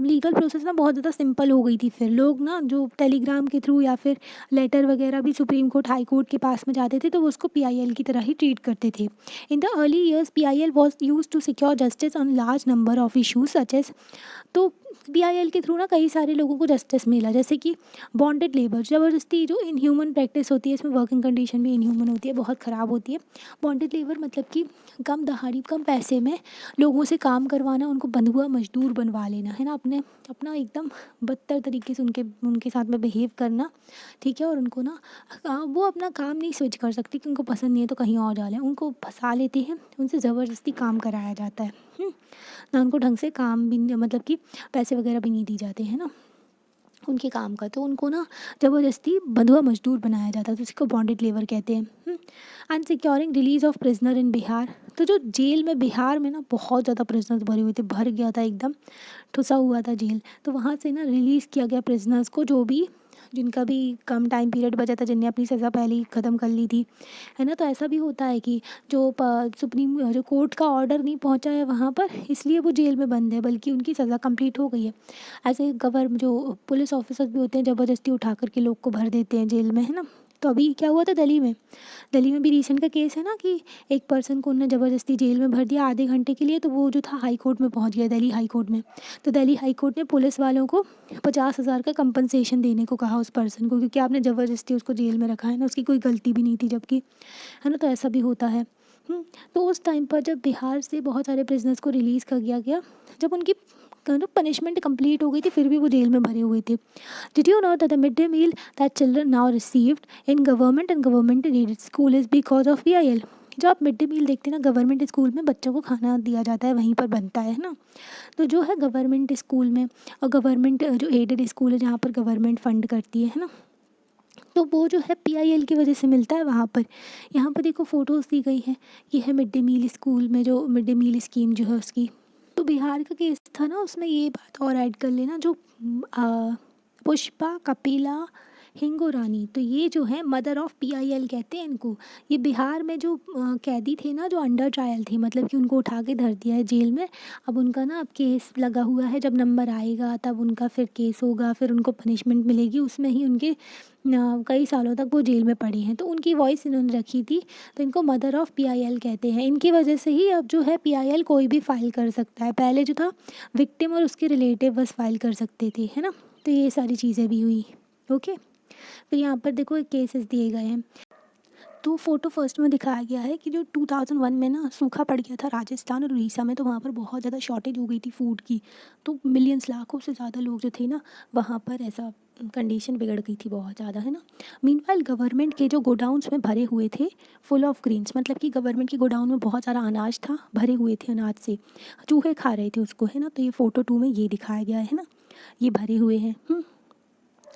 लीगल प्रोसेस ना बहुत ज़्यादा सिंपल हो गई थी, फिर लोग ना जो टेलीग्राम के थ्रू या फिर लेटर वगैरह भी सुप्रीम कोर्ट हाई कोर्ट के पास में जाते थे तो वो उसको PIL की तरह ही ट्रीट करते थे। In the early years PIL was use to secure justice on large number of issues such as, तो PIL के थ्रू ना कई सारे लोगों को जस्टिस मिला, जैसे कि बॉन्डेड लेबर, ज़बरदस्ती जो इनह्यूमन प्रैक्टिस होती है, इसमें वर्किंग कंडीशन भी इनह्यूमन होती है, बहुत ख़राब होती है। बॉन्डेड लेबर मतलब कि कम दहाड़ी कम पैसे में लोगों से काम करवाना, उनको बंधुआ मजदूर बनवा लेना, है ना, अपना एकदम बदतर तरीके से उनके साथ में बिहेव करना, ठीक है, और उनको ना वो अपना काम नहीं स्विच कर सकती कि उनको पसंद नहीं है तो कहीं और जा लें, उनको फंसा लेते हैं, उनसे ज़बरदस्ती काम कराया जाता है, ना उनको ढंग से काम भी मतलब कि पैसे वगैरह भी नहीं दी जाते हैं ना उनके काम का, तो उनको ना ज़बरदस्ती बंधुआ मजदूर बनाया जाता है, तो उसको बॉन्डेड लेबर कहते हैं। And securing release of prisoner इन बिहार, तो जो जेल में बिहार में ना बहुत ज़्यादा प्रिजनर्स भरे हुए थे, भर गया था एकदम, ठुसा हुआ था जेल, तो वहाँ से ना रिलीज़ किया गया प्रिजनर्स को, जो भी जिनका भी कम टाइम पीरियड बचा था, जिनने अपनी सज़ा पहले ही ख़त्म कर ली थी, है ना। तो ऐसा भी होता है कि सुप्रीम जो कोर्ट का ऑर्डर नहीं पहुंचा है वहाँ पर, इसलिए वो जेल में बंद है, बल्कि उनकी सज़ा कंप्लीट हो गई है। ऐसे जो पुलिस ऑफिसर्स भी होते हैं, ज़बरदस्ती उठा करके लोग को भर देते हैं जेल में, है ना। तो अभी क्या हुआ था दिल्ली में भी रिसेंट का केस है ना, कि एक पर्सन को उन्होंने ज़बरदस्ती जेल में भर दिया आधे घंटे के लिए, तो वो जो था हाई कोर्ट में पहुंच गया, दिल्ली हाई कोर्ट में। तो दिल्ली हाई कोर्ट ने पुलिस वालों को 50,000 का कंपनसेशन देने को कहा उस पर्सन को, क्योंकि आपने ज़बरदस्ती उसको जेल में रखा है ना, उसकी कोई गलती भी नहीं थी जबकि, है ना। तो ऐसा भी होता है। तो उस टाइम पर जब बिहार से बहुत सारे प्रिजनर्स को रिलीज़ कर दिया गया, जब उनकी पनिशमेंट कंप्लीट हो गई थी, फिर भी वो जेल में भरे हुए थे। Did you know that the mid day meal that children now received in government and government aided school is because of PIL। जो आप मिड डे मील देखते हैं ना, गवर्नमेंट स्कूल में बच्चों को खाना दिया जाता है, वहीं पर बनता है ना। तो जो है गवर्नमेंट स्कूल में और गवर्नमेंट जो एडेड स्कूल है जहाँ पर गवर्नमेंट फ़ंड करती है ना, तो वो जो है PIL की वजह से मिलता है वहाँ पर। यहाँ पर देखो फ़ोटोज़ दी गई हैं, ये है मिड डे मील स्कूल में जो मिड डे मील स्कीम जो है उसकी। तो बिहार का केस था ना, उसमें ये बात और ऐड कर लेना, जो पुष्पा कपिला हिंगो रानी, तो ये जो है मदर ऑफ PIL कहते हैं इनको। ये बिहार में जो कैदी थे ना, जो अंडर ट्रायल थे, मतलब कि उनको उठा के धर दिया है जेल में। अब उनका ना अब केस लगा हुआ है, जब नंबर आएगा तब उनका फिर केस होगा, फिर उनको पनिशमेंट मिलेगी, उसमें ही उनके कई सालों तक वो जेल में पड़े हैं। तो उनकी वॉइस इन्होंने रखी थी, तो इनको मदर ऑफ PIL कहते हैं। इनकी वजह से ही अब जो है PIL कोई भी फाइल कर सकता है। पहले जो था विक्टिम और उसके रिलेटिव बस फाइल कर सकते थे, है ना। तो ये सारी चीज़ें भी हुई। ओके, फिर यहाँ पर देखो केसेस दिए गए हैं। तो फ़ोटो फर्स्ट में दिखाया गया है कि जो 2001 में ना सूखा पड़ गया था राजस्थान और उड़ीसा में, तो वहाँ पर बहुत ज़्यादा शॉर्टेज हो गई थी फूड की। तो मिलियंस, लाखों से ज़्यादा लोग जो थे ना, वहाँ पर ऐसा कंडीशन बिगड़ गई थी बहुत ज़्यादा, है ना। मीनवाइल गवर्नमेंट के जो गोडाउन्स में भरे हुए थे फुल ऑफ ग्रेन्स, मतलब कि गवर्नमेंट के गोडाउन में बहुत सारा अनाज था, भरे हुए थे अनाज से, चूहे खा रहे थे उसको, है ना। तो ये फ़ोटो 2 में ये दिखाया गया है ना, ये भरे हुए हैं।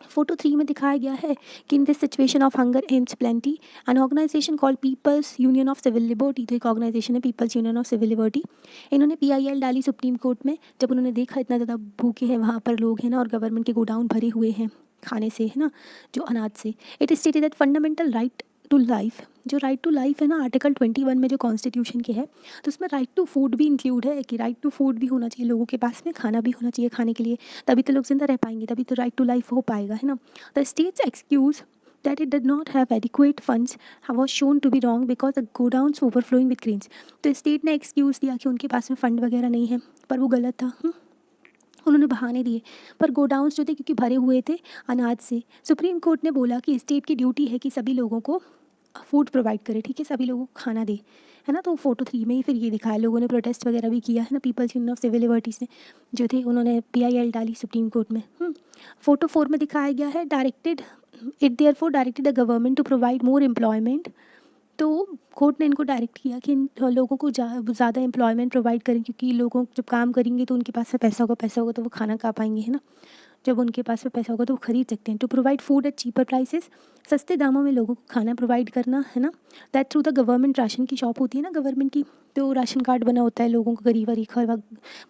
फ़ोटो 3 में दिखाया गया है कि in this situation of hunger ends plenty an organisation called People's Union of Civil Liberty, तो एक ऑर्गेनाइजेशन है People's Union of Civil Liberty. इन्होंने PIL डाली सुप्रीम कोर्ट में, जब उन्होंने देखा इतना ज़्यादा भूखे हैं वहाँ पर लोग, हैं ना, और गवर्नमेंट के गोडाउन भरे हुए हैं खाने से, है ना, जो अनाज से। It is stated that fundamental right to life, जो राइट टू लाइफ है ना, आर्टिकल 21 में जो कॉन्स्टिट्यूशन के है, तो उसमें राइट टू फूड भी इंक्लूड है, कि राइट टू फूड भी होना चाहिए, लोगों के पास में खाना भी होना चाहिए खाने के लिए, तभी तो लोग जिंदा रह पाएंगे, तभी तो राइट टू लाइफ हो पाएगा, है ना। The states excuse that it did not have adequate funds was shown to be wrong because the godowns overflowing with grains। तो स्टेट ने एक्सक्यूज़ दिया कि उनके पास में फ़ंड वगैरह नहीं है, पर वो गलत था। उन्होंने बहाने दिए, पर गोडाउंस जो थे क्योंकि भरे हुए थे अनाज से, सुप्रीम कोर्ट ने बोला कि स्टेट की ड्यूटी है कि सभी लोगों को फूड प्रोवाइड करे, ठीक है, सभी लोगों को खाना दे, है ना। तो फ़ोटो 3 में ही फिर ये दिखाया, लोगों ने प्रोटेस्ट वगैरह भी किया, है ना। People's Union of Civil Liberties ने जो थे, उन्होंने PIL डाली सुप्रीम कोर्ट में। फ़ोटो 4 में दिखाया गया है directed it therefore directed the government to provide more employment. तो कोर्ट ने इनको डायरेक्ट किया कि इन लोगों को ज़्यादा एम्प्लॉयमेंट प्रोवाइड करें, क्योंकि लोगों जब काम करेंगे तो उनके पास में पैसा होगा तो वो खाना खा पाएंगे, है ना। जब उनके पास में पैसा होगा तो वो खरीद सकते हैं। To provide food at cheaper prices, सस्ते दामों में लोगों को खाना प्रोवाइड करना, है ना। That through the government, ration की शॉप होती है ना गवर्नमेंट की, तो राशन कार्ड बना होता है लोगों का, गरीब रेखा,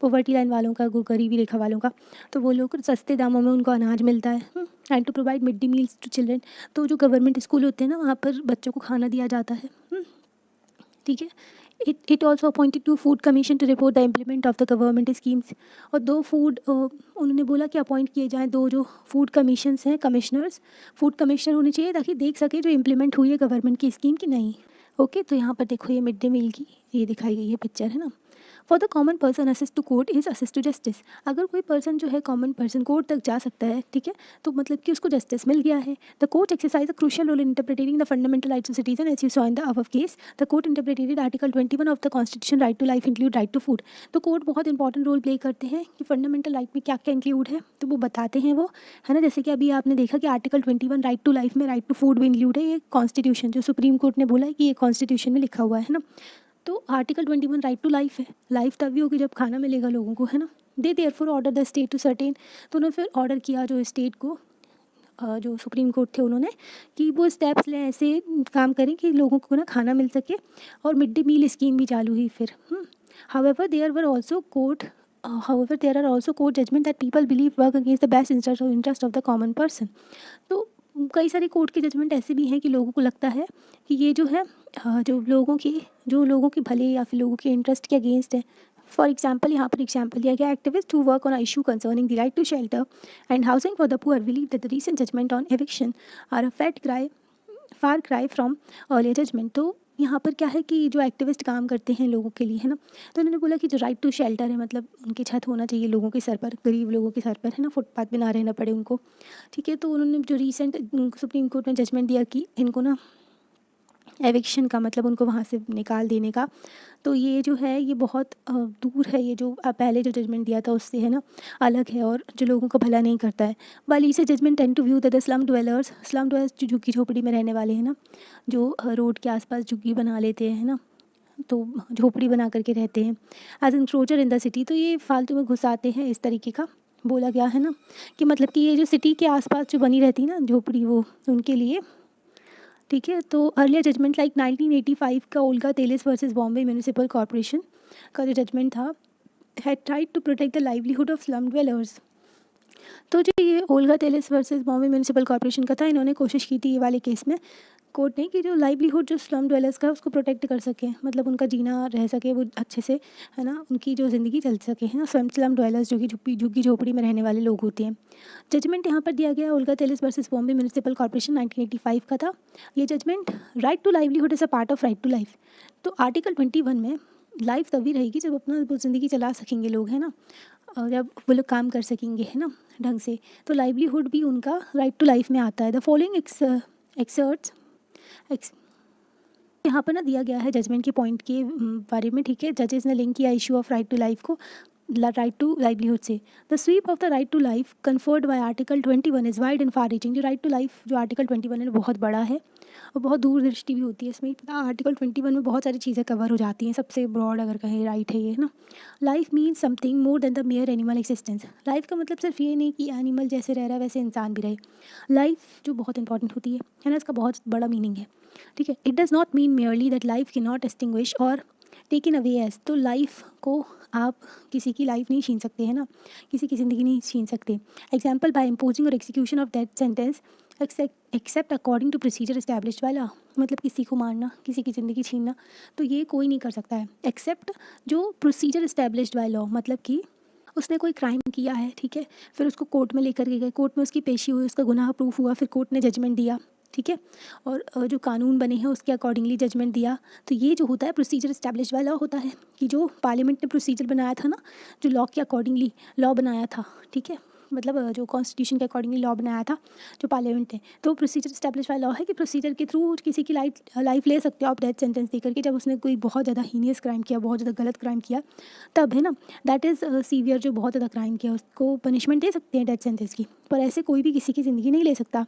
पॉवर्टी लाइन वालों का, गरीबी रेखा वालों का, तो वो लोग सस्ते दामों में उनको अनाज मिलता है। And to provide mid day meals to children, तो जो गवर्नमेंट स्कूल होते हैं ना, वहाँ पर बच्चों को खाना दिया जाता है, ठीक है। It also appointed to food commission to report the implement of the government schemes. और 2 फूड उन्होंने बोला कि अपॉइंट किए जाएँ 2 जो फूड कमीशंस हैं, कमिश्नर्स, फूड कमिश्नर होने चाहिए, ताकि देख सके जो इम्प्लीमेंट हुई है गवर्नमेंट की स्कीम कि नहीं। ओके, तो यहाँ पर देखो ये मिड डे मील की ये दिखाई गई है पिक्चर, है ना। For the common person assist to court is assist to justice. अगर कोई पर्सन जो है कॉमन पर्सन कोर्ट तक जा सकता है, ठीक है, तो मतलब कि उसको जस्टिस मिल गया है। The court exercise a crucial role in interpreting the fundamental rights of citizen as you saw in the above case. The court interpreted article 21 of the constitution right to life include right to food. तो court बहुत important role play करते हैं कि fundamental right में क्या क्या include है, तो वो बताते हैं वो, है ना। जैसे कि अभी आपने देखा कि आर्टिकल 21 राइट टू लाइफ में राइट टू फूड भी इंक्लूड है, ये कॉन्स्टिट्यूशन जो सुप्रीम कोर्ट ने बोला है कि ये कॉन्स्टिट्यूशन में लिखा हुआ है ना। तो आर्टिकल 21 राइट टू लाइफ है, लाइफ तभी होगी जब खाना मिलेगा लोगों को, है ना। They therefore order the state to certain, तो उन्होंने फिर ऑर्डर किया जो स्टेट को, जो सुप्रीम कोर्ट थे उन्होंने, कि वो स्टेप्स लें, ऐसे काम करें कि लोगों को ना खाना मिल सके, और मिड डे मील स्कीम भी चालू हुई फिर। However there are also court judgment that people believe work against the best interest of the common person. तो कई सारे कोर्ट के जजमेंट ऐसे भी हैं कि लोगों को लगता है कि ये जो है जो लोगों के भले या फिर लोगों के इंटरेस्ट के अगेंस्ट है। फॉर एग्जाम्पल, यहाँ पर एग्जाम्पल दिया गया, activist who work on issue concerning the right to shelter and housing for the poor believe that the recent judgment on eviction are a far cry from earlier judgment. तो यहाँ पर क्या है कि जो एक्टिविस्ट काम करते हैं लोगों के लिए, है ना, तो उन्होंने बोला कि जो राइट टू शेल्टर है, मतलब उनकी छत होना चाहिए लोगों के सर पर, गरीब लोगों के सर पर, है ना, फुटपाथ पे ना रहना पड़े उनको, ठीक है। तो उन्होंने जो रिसेंट सुप्रीम कोर्ट ने जजमेंट दिया कि इनको ना एविक्शन का मतलब उनको वहाँ से निकाल देने का, तो ये जो है ये बहुत दूर है, ये जो पहले जो जजमेंट दिया था उससे, है ना, अलग है, और जो लोगों का भला नहीं करता है। वाली से judgment tend to view the slum dwellers जो झुग्गी झोपड़ी में रहने वाले हैं ना, जो रोड के आसपास झुग्गी बना लेते हैं, है ना, तो झोपड़ी बना करके रहते हैं, एज इंक्रोचर इन द सिटी, तो ये फालतू में घुसाते हैं, इस तरीके का बोला गया है ना, कि मतलब कि ये जो सिटी के आसपास जो बनी रहती है ना झोपड़ी, वो उनके लिए, ठीक है। तो अर्लियर जजमेंट लाइक 1985 का Olga Tellis versus Bombay municipal corporation का जो जजमेंट था, had tried to protect the livelihood of slum dwellers. तो जो ये Olga Tellis versus Bombay municipal corporation का था, इन्होंने कोशिश की थी ये वाले केस में, कोर्ट ने, कि जो लाइवलीहुड जो स्लम ड्वेलर्स का उसको प्रोटेक्ट कर सके, मतलब उनका जीना रह सके वो अच्छे से, है ना, उनकी जो ज़िंदगी चल सके, है ना, स्लम ड्वेलर्स जो कि झुग्गी झोपड़ी में रहने वाले लोग होते हैं। जजमेंट यहाँ पर दिया गया Olga Tellis versus Bombay municipal corporation 1985 का था। ये judgment, right to livelihood is a part of right to life. तो आर्टिकल 21 में लाइफ तभी रहेगी जब अपना वो ज़िंदगी चला सकेंगे लोग, है ना, और जब वो लोग काम कर सकेंगे, है ना, ढंग से। तो लाइवलीहुड भी उनका राइट टू लाइफ में आता है। द फॉलोइंग एक्सर्ट्स यहाँ पर ना दिया गया है जजमेंट के पॉइंट के बारे में, ठीक है। जजेस ने लिंक किया issue of right to life को राइट टू लाइवलीहुड से। The sweep of the right to life conferred by article 21 is wide and far reaching. जो राइट टू लाइफ जो आर्टिकल 21 है बहुत बड़ा है और बहुत दूरदृष्टि भी होती है इसमें। आर्टिकल 21 में बहुत सारी चीज़ें कवर हो जाती हैं। सबसे ब्रॉड अगर कहें राइट है ये, है ना। Life means something more than the mayor animal existence. Life का मतलब सिर्फ ये नहीं कि एनिमल जैसे रह रहा है वैसे इंसान भी रहे। लाइफ जो बहुत इंपॉर्टेंट होती है ना, इसका बहुत बड़ा मीनिंग है, ठीक है। It does not mean merely that life can not extinguish और टेकन अवे एज। तो लाइफ को आप किसी की लाइफ नहीं छीन सकते, है ना, किसी की ज़िंदगी नहीं छीन सकते। एग्जाम्पल, बाय इम्पोजिंग और execution of death sentence except according to procedure established by law. मतलब किसी को मारना, किसी की ज़िंदगी छीनना, तो ये कोई नहीं कर सकता है एक्सेप्ट जो प्रोसीजर इस्टेब्लिश्ड बाय लॉ। मतलब कि उसने कोई क्राइम किया है, ठीक है, फिर उसको कोर्ट में लेकर के गए, कोर्ट में उसकी पेशी हुई, उसका गुनाह प्रूफ हुआ, फिर कोर्ट ने जजमेंट दिया, ठीक है, और जो कानून बने हैं उसके अकॉर्डिंगली जजमेंट दिया। तो ये जो होता है प्रोसीजर इस्टेब्लिश वाला होता है, कि जो पार्लियामेंट ने प्रोसीजर बनाया था ना, जो लॉ के अकॉर्डिंगली लॉ बनाया था, ठीक है, मतलब जो कॉन्स्टिट्यूशन के अकॉर्डिंगली लॉ बनाया था जो पार्लियामेंट ने, तो प्रोसीजर इस्टेब्लिश वाला लॉ है कि प्रोसीजर के थ्रू किसी की लाइफ ले सकते हो आप डेथ सेंटेंस दे करके, जब उसने कोई बहुत ज़्यादा हीनियस क्राइम किया, बहुत ज़्यादा गलत क्राइम किया, तब, है ना। दैट इज़ सीवियर, जो बहुत ज़्यादा क्राइम किया उसको पनिशमेंट दे सकते हैं डेथ सेंटेंस की, पर ऐसे कोई भी किसी की ज़िंदगी नहीं ले सकता।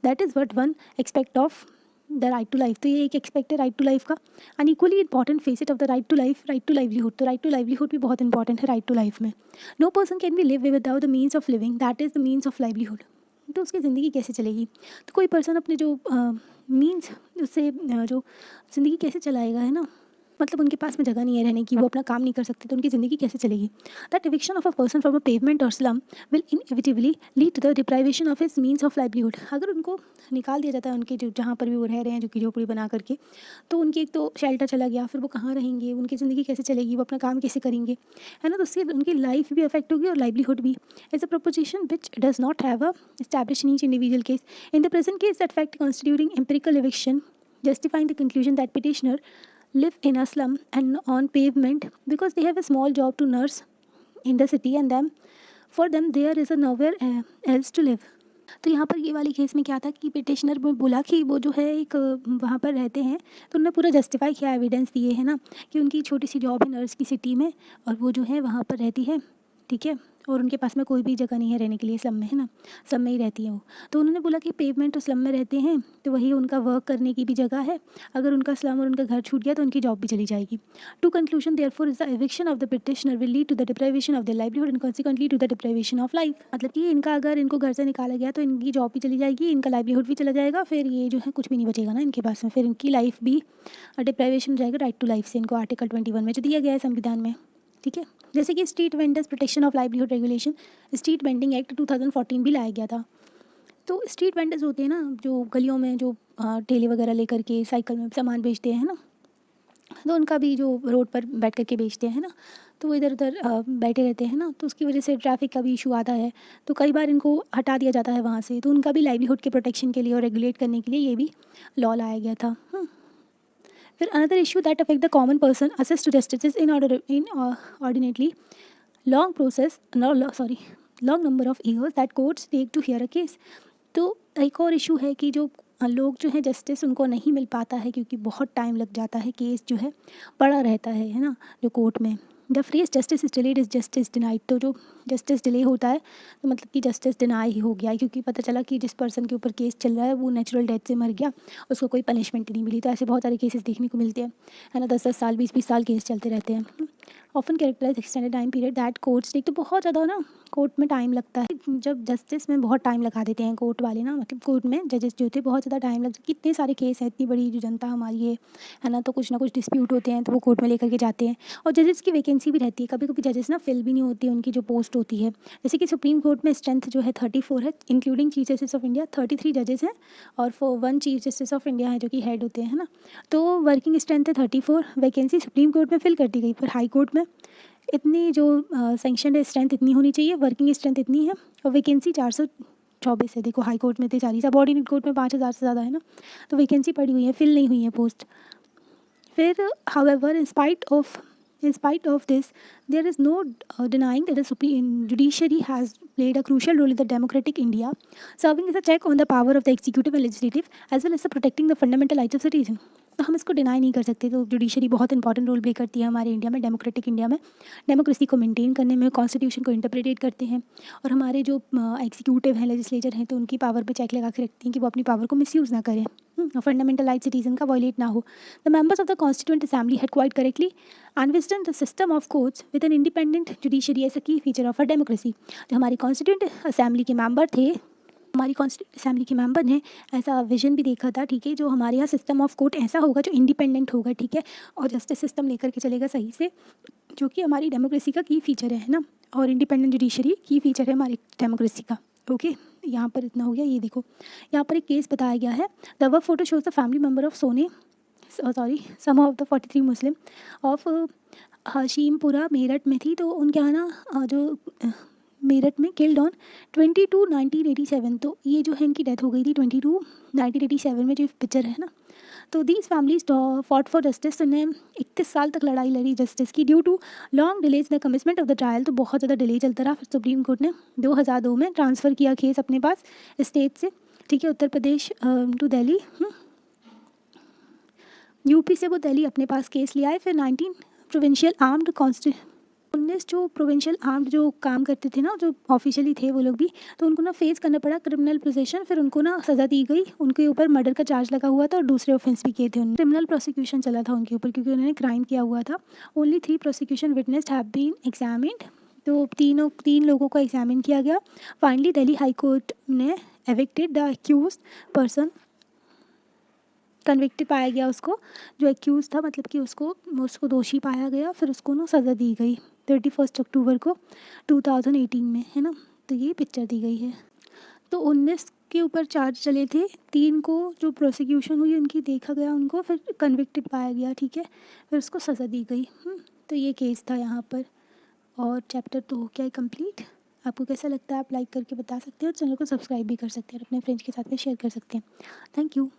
That is what one expect of the right to life. तो ये एक एक्सपेक्ट है राइट टू लाइफ का। And equally important facet of the right to life, right to livelihood. तो राइट टू लाइवलीहुड भी बहुत इंपॉर्टेंट है राइट टू लाइफ में। No person can be live without the means of living, that is the means of livelihood. तो उसकी ज़िंदगी कैसे चलेगी? तो कोई पर्सन अपने जो मीन्स उससे जो ज़िंदगी कैसे चलाएगा, है ना, मतलब उनके पास में जगह नहीं है रहने की, वो अपना काम नहीं कर सकते, तो उनकी ज़िंदगी कैसे चलेगी? That eviction of a person from a pavement or slum will inevitably lead to the deprivation of his means of livelihood. अगर उनको निकाल दिया जाता है उनके जो जहाँ पर भी वो रह रहे हैं, जो कि झोपड़ी बना करके, तो उनकी एक तो शेल्टर चला गया, फिर वो कहाँ रहेंगे, उनकी ज़िंदगी कैसे चलेगी, वो अपना काम कैसे करेंगे, है ना। तो उससे उनकी लाइफ भी अफेक्ट होगी और लाइवलीहुड भी। Is a proposition which does not have a established in each individual case. In the present case, that fact constituting empirical eviction justifying the conclusion that petitioner live in a slum and on pavement because they have a small job to nurse in the city and for them there is a nowhere else to live. तो यहाँ पर ये वाली case में क्या था कि petitioner में बोला कि वो जो है एक वहाँ पर रहते हैं, तो उन्होंने पूरा जस्टिफाई किया, एविडेंस दिए, है ना, कि उनकी छोटी सी जॉब है नर्स की सिटी में और वो जो है वहाँ पर रहती है, ठीक है, और उनके पास में कोई भी जगह नहीं है रहने के लिए स्लम में, है ना, स्लम में ही रहती है वो। तो उन्होंने बोला कि पेवमेंट और स्लम में रहते हैं तो वही उनका वर्क करने की भी जगह है, अगर उनका स्लम और उनका घर छूट गया तो उनकी जॉब भी चली जाएगी। To conclusion therefore is the eviction of the petitioner will lead to the deprivation of the livelihood and consequently to the deprivation of life. मतलब कि इनका अगर इनको घर से निकाला गया तो इनकी जॉब भी चली जाएगी, इनका लाइवलीहुड भी चला जाएगा, फिर ये जो है कुछ भी नहीं बचेगा ना इनके पास में, फिर इनकी लाइफ भी डिप्राइवेशन हो जाएगा राइट टू लाइफ से, इनको आर्टिकल 21 में जो दिया गया है संविधान में, ठीक है। जैसे कि street vendors protection of livelihood regulation, street vending act 2014 भी लाया गया था। तो स्ट्रीट वेंडर्स होते हैं ना जो गलियों में जो ठेले वगैरह लेकर के साइकिल में सामान बेचते हैं ना, तो उनका भी जो रोड पर बैठ करके बेचते हैं ना, तो वो इधर उधर बैठे रहते हैं ना, तो उसकी वजह से ट्रैफिक का भी इशू आता है, तो कई बार इनको हटा दिया जाता है वहाँ से, तो उनका भी लाइवलीहुड के प्रोटेक्शन के लिए और रेगुलेट करने के लिए ये भी लॉ लाया गया था। फिर another issue that affect the common person access to justice in inordinately long process long number of years that courts take to hear a case. तो एक और इशू है कि जो लोग जो है जस्टिस उनको नहीं मिल पाता है क्योंकि बहुत टाइम लग जाता है, केस जो है पड़ा रहता है ना, जो कोर्ट में। The phrase justice is delayed is justice denied. तो जो जस्टिस डिले होता है तो मतलब कि जस्टिस डिनाई ही हो गया है, क्योंकि पता चला कि जिस पर्सन के ऊपर केस चल रहा है वो नेचुरल डेथ से मर गया, उसको कोई पनिशमेंट नहीं मिली। तो ऐसे बहुत सारे केसेस देखने को मिलते हैं, है ना, 10-10 साल 20-20 साल केस चलते रहते हैं। Often characterize extended time period that courts take. तो बहुत ज़्यादा ना कोर्ट में टाइम लगता है, जब जस्टिस में बहुत टाइम लगा देते हैं कोर्ट वाले ना, मतलब कोर्ट में जजेस जो होते हैं बहुत ज़्यादा टाइम लग, कितने सारे केस हैं, इतनी बड़ी जो जनता हमारी है ना, तो कुछ ना कुछ डिस्प्यूट होते हैं तो वो कोर्ट में लेकर के जाते हैं। और जजेस की वैकेंसी भी रहती है, कभी कभी जजेस ना फिल भी नहीं होती है, उनकी जो पोस्ट होती है। जैसे कि सुप्रीम कोर्ट में स्ट्रेंथ जो है 34 है, including chief justice of India 33 जजेस हैं, और 1 चीफ जस्टिस ऑफ इंडिया है जो कि हेड होते हैं, है ना। तो वर्किंग स्ट्रेंथ है 34, वैकेंसी सुप्रीम कोर्ट में फिल कर दी गई, पर हाई कोर्ट में इतनी जो सेंक्शन स्ट्रेंथ इतनी होनी चाहिए, वर्किंग स्ट्रेंथ इतनी है, और वैकेंसी 424 है। देखो हाई कोर्ट में इतनी सारी, सबऑर्डिनेट कोर्ट में 5000 से ज़्यादा है ना, तो वैकेंसी पड़ी हुई है, फिल नहीं हुई है पोस्ट। फिर however in spite of this, there is no denying that the Supreme Judiciary has played a crucial role in the democratic India, serving as a check on the power of the executive and legislative, as well as the protecting the fundamental rights of citizen. तो हम इसको deny नहीं कर सकते, तो judiciary बहुत important role play करती है हमारे इंडिया में, डेमोक्रेटिक इंडिया में, डेमोक्रेसी को मेंटेन करने में, कॉन्स्टिट्यूशन को इंटरप्रेटेट करते हैं, और हमारे जो एग्जीक्यूटिव हैं, लेजिस्लेचर हैं, तो उनकी पावर पे चेक लगा के रखती हैं कि वो अपनी पावर को मिसयूज़ ना करें, फंडामेंटल राइट सिटीजन का वायलेट ना हो। The members of the constituent assembly had quite correctly envisioned the system of courts with an independent judiciary as a key feature of a democracy. जो हमारी constituent assembly के member थे, हमारी constituent assembly के member ने ऐसा vision भी देखा था, ठीक है, जो हमारे यहाँ सिस्टम ऑफ कोर्ट ऐसा होगा जो इंडिपेंडेंट होगा, ठीक है, और जस्टिस सिस्टम लेकर के चलेगा सही से, जो कि हमारी डेमोक्रेसी का की फीचर है ना, और इंडिपेंडेंट जुडिशरी की फीचर है हमारी डेमोक्रेसी का। ओके, यहाँ पर इतना हो गया। ये देखो यहाँ पर एक केस बताया गया है, the work photo shows the family member of some of the 43 Muslim of Hashimpura Meerut में थी, तो उनके यहाँ ना जो मेरठ में किल्ड ऑन 22/1987, तो ये जो है इनकी डेथ हो गई थी 22/1987 में, जो पिक्चर है ना। तो these families fought for justice, ने 31 साल तक लड़ाई लड़ी जस्टिस की, due to long delays the commitment of the trial, तो बहुत ज़्यादा डिले चलता रहा। फिर सुप्रीम कोर्ट ने 2002 में ट्रांसफ़र किया केस अपने पास स्टेट से, ठीक है, उत्तर प्रदेश टू दिल्ली, यूपी से वो दिल्ली अपने पास केस लिया है। फिर 19 प्रोविंशियल आर्म्ड 19 जो प्रोविंशियल आर्म्ड जो काम करते थे ना, जो ऑफिशियली थे वो लोग भी, तो उनको ना फेस करना पड़ा क्रिमिनल प्रोसेशन, फिर उनको ना सज़ा दी गई, उनके ऊपर मर्डर का चार्ज लगा हुआ था और दूसरे ऑफेंस भी किए थे उन्होंने, क्रिमिनल प्रोसिक्यूशन चला था उनके ऊपर क्योंकि उन्होंने क्राइम किया हुआ था। Only 3 prosecution witness have been examined, तो तीन लोगों को एग्जामिन किया गया। फाइनली दिल्ली हाई कोर्ट ने evicted the accused person, convicted पाया गया उसको, जो एक्यूज़ था, मतलब कि उसको दोषी पाया गया, फिर उसको ना सज़ा दी गई 31 अक्टूबर को 2018 में, है ना। तो ये पिक्चर दी गई है। तो 19 के ऊपर चार्ज चले थे, 3 को जो प्रोसिक्यूशन हुई उनकी देखा गया, उनको फिर कन्विक्टेड पाया गया, ठीक है, फिर उसको सज़ा दी गई। तो ये केस था यहाँ पर, और चैप्टर तो हो गया है कंप्लीट। आपको कैसा लगता है आप लाइक करके बता सकते हैं, और चैनल को सब्सक्राइब भी कर सकते हैं, और अपने फ्रेंड्स के साथ में शेयर कर सकते हैं। Thank you.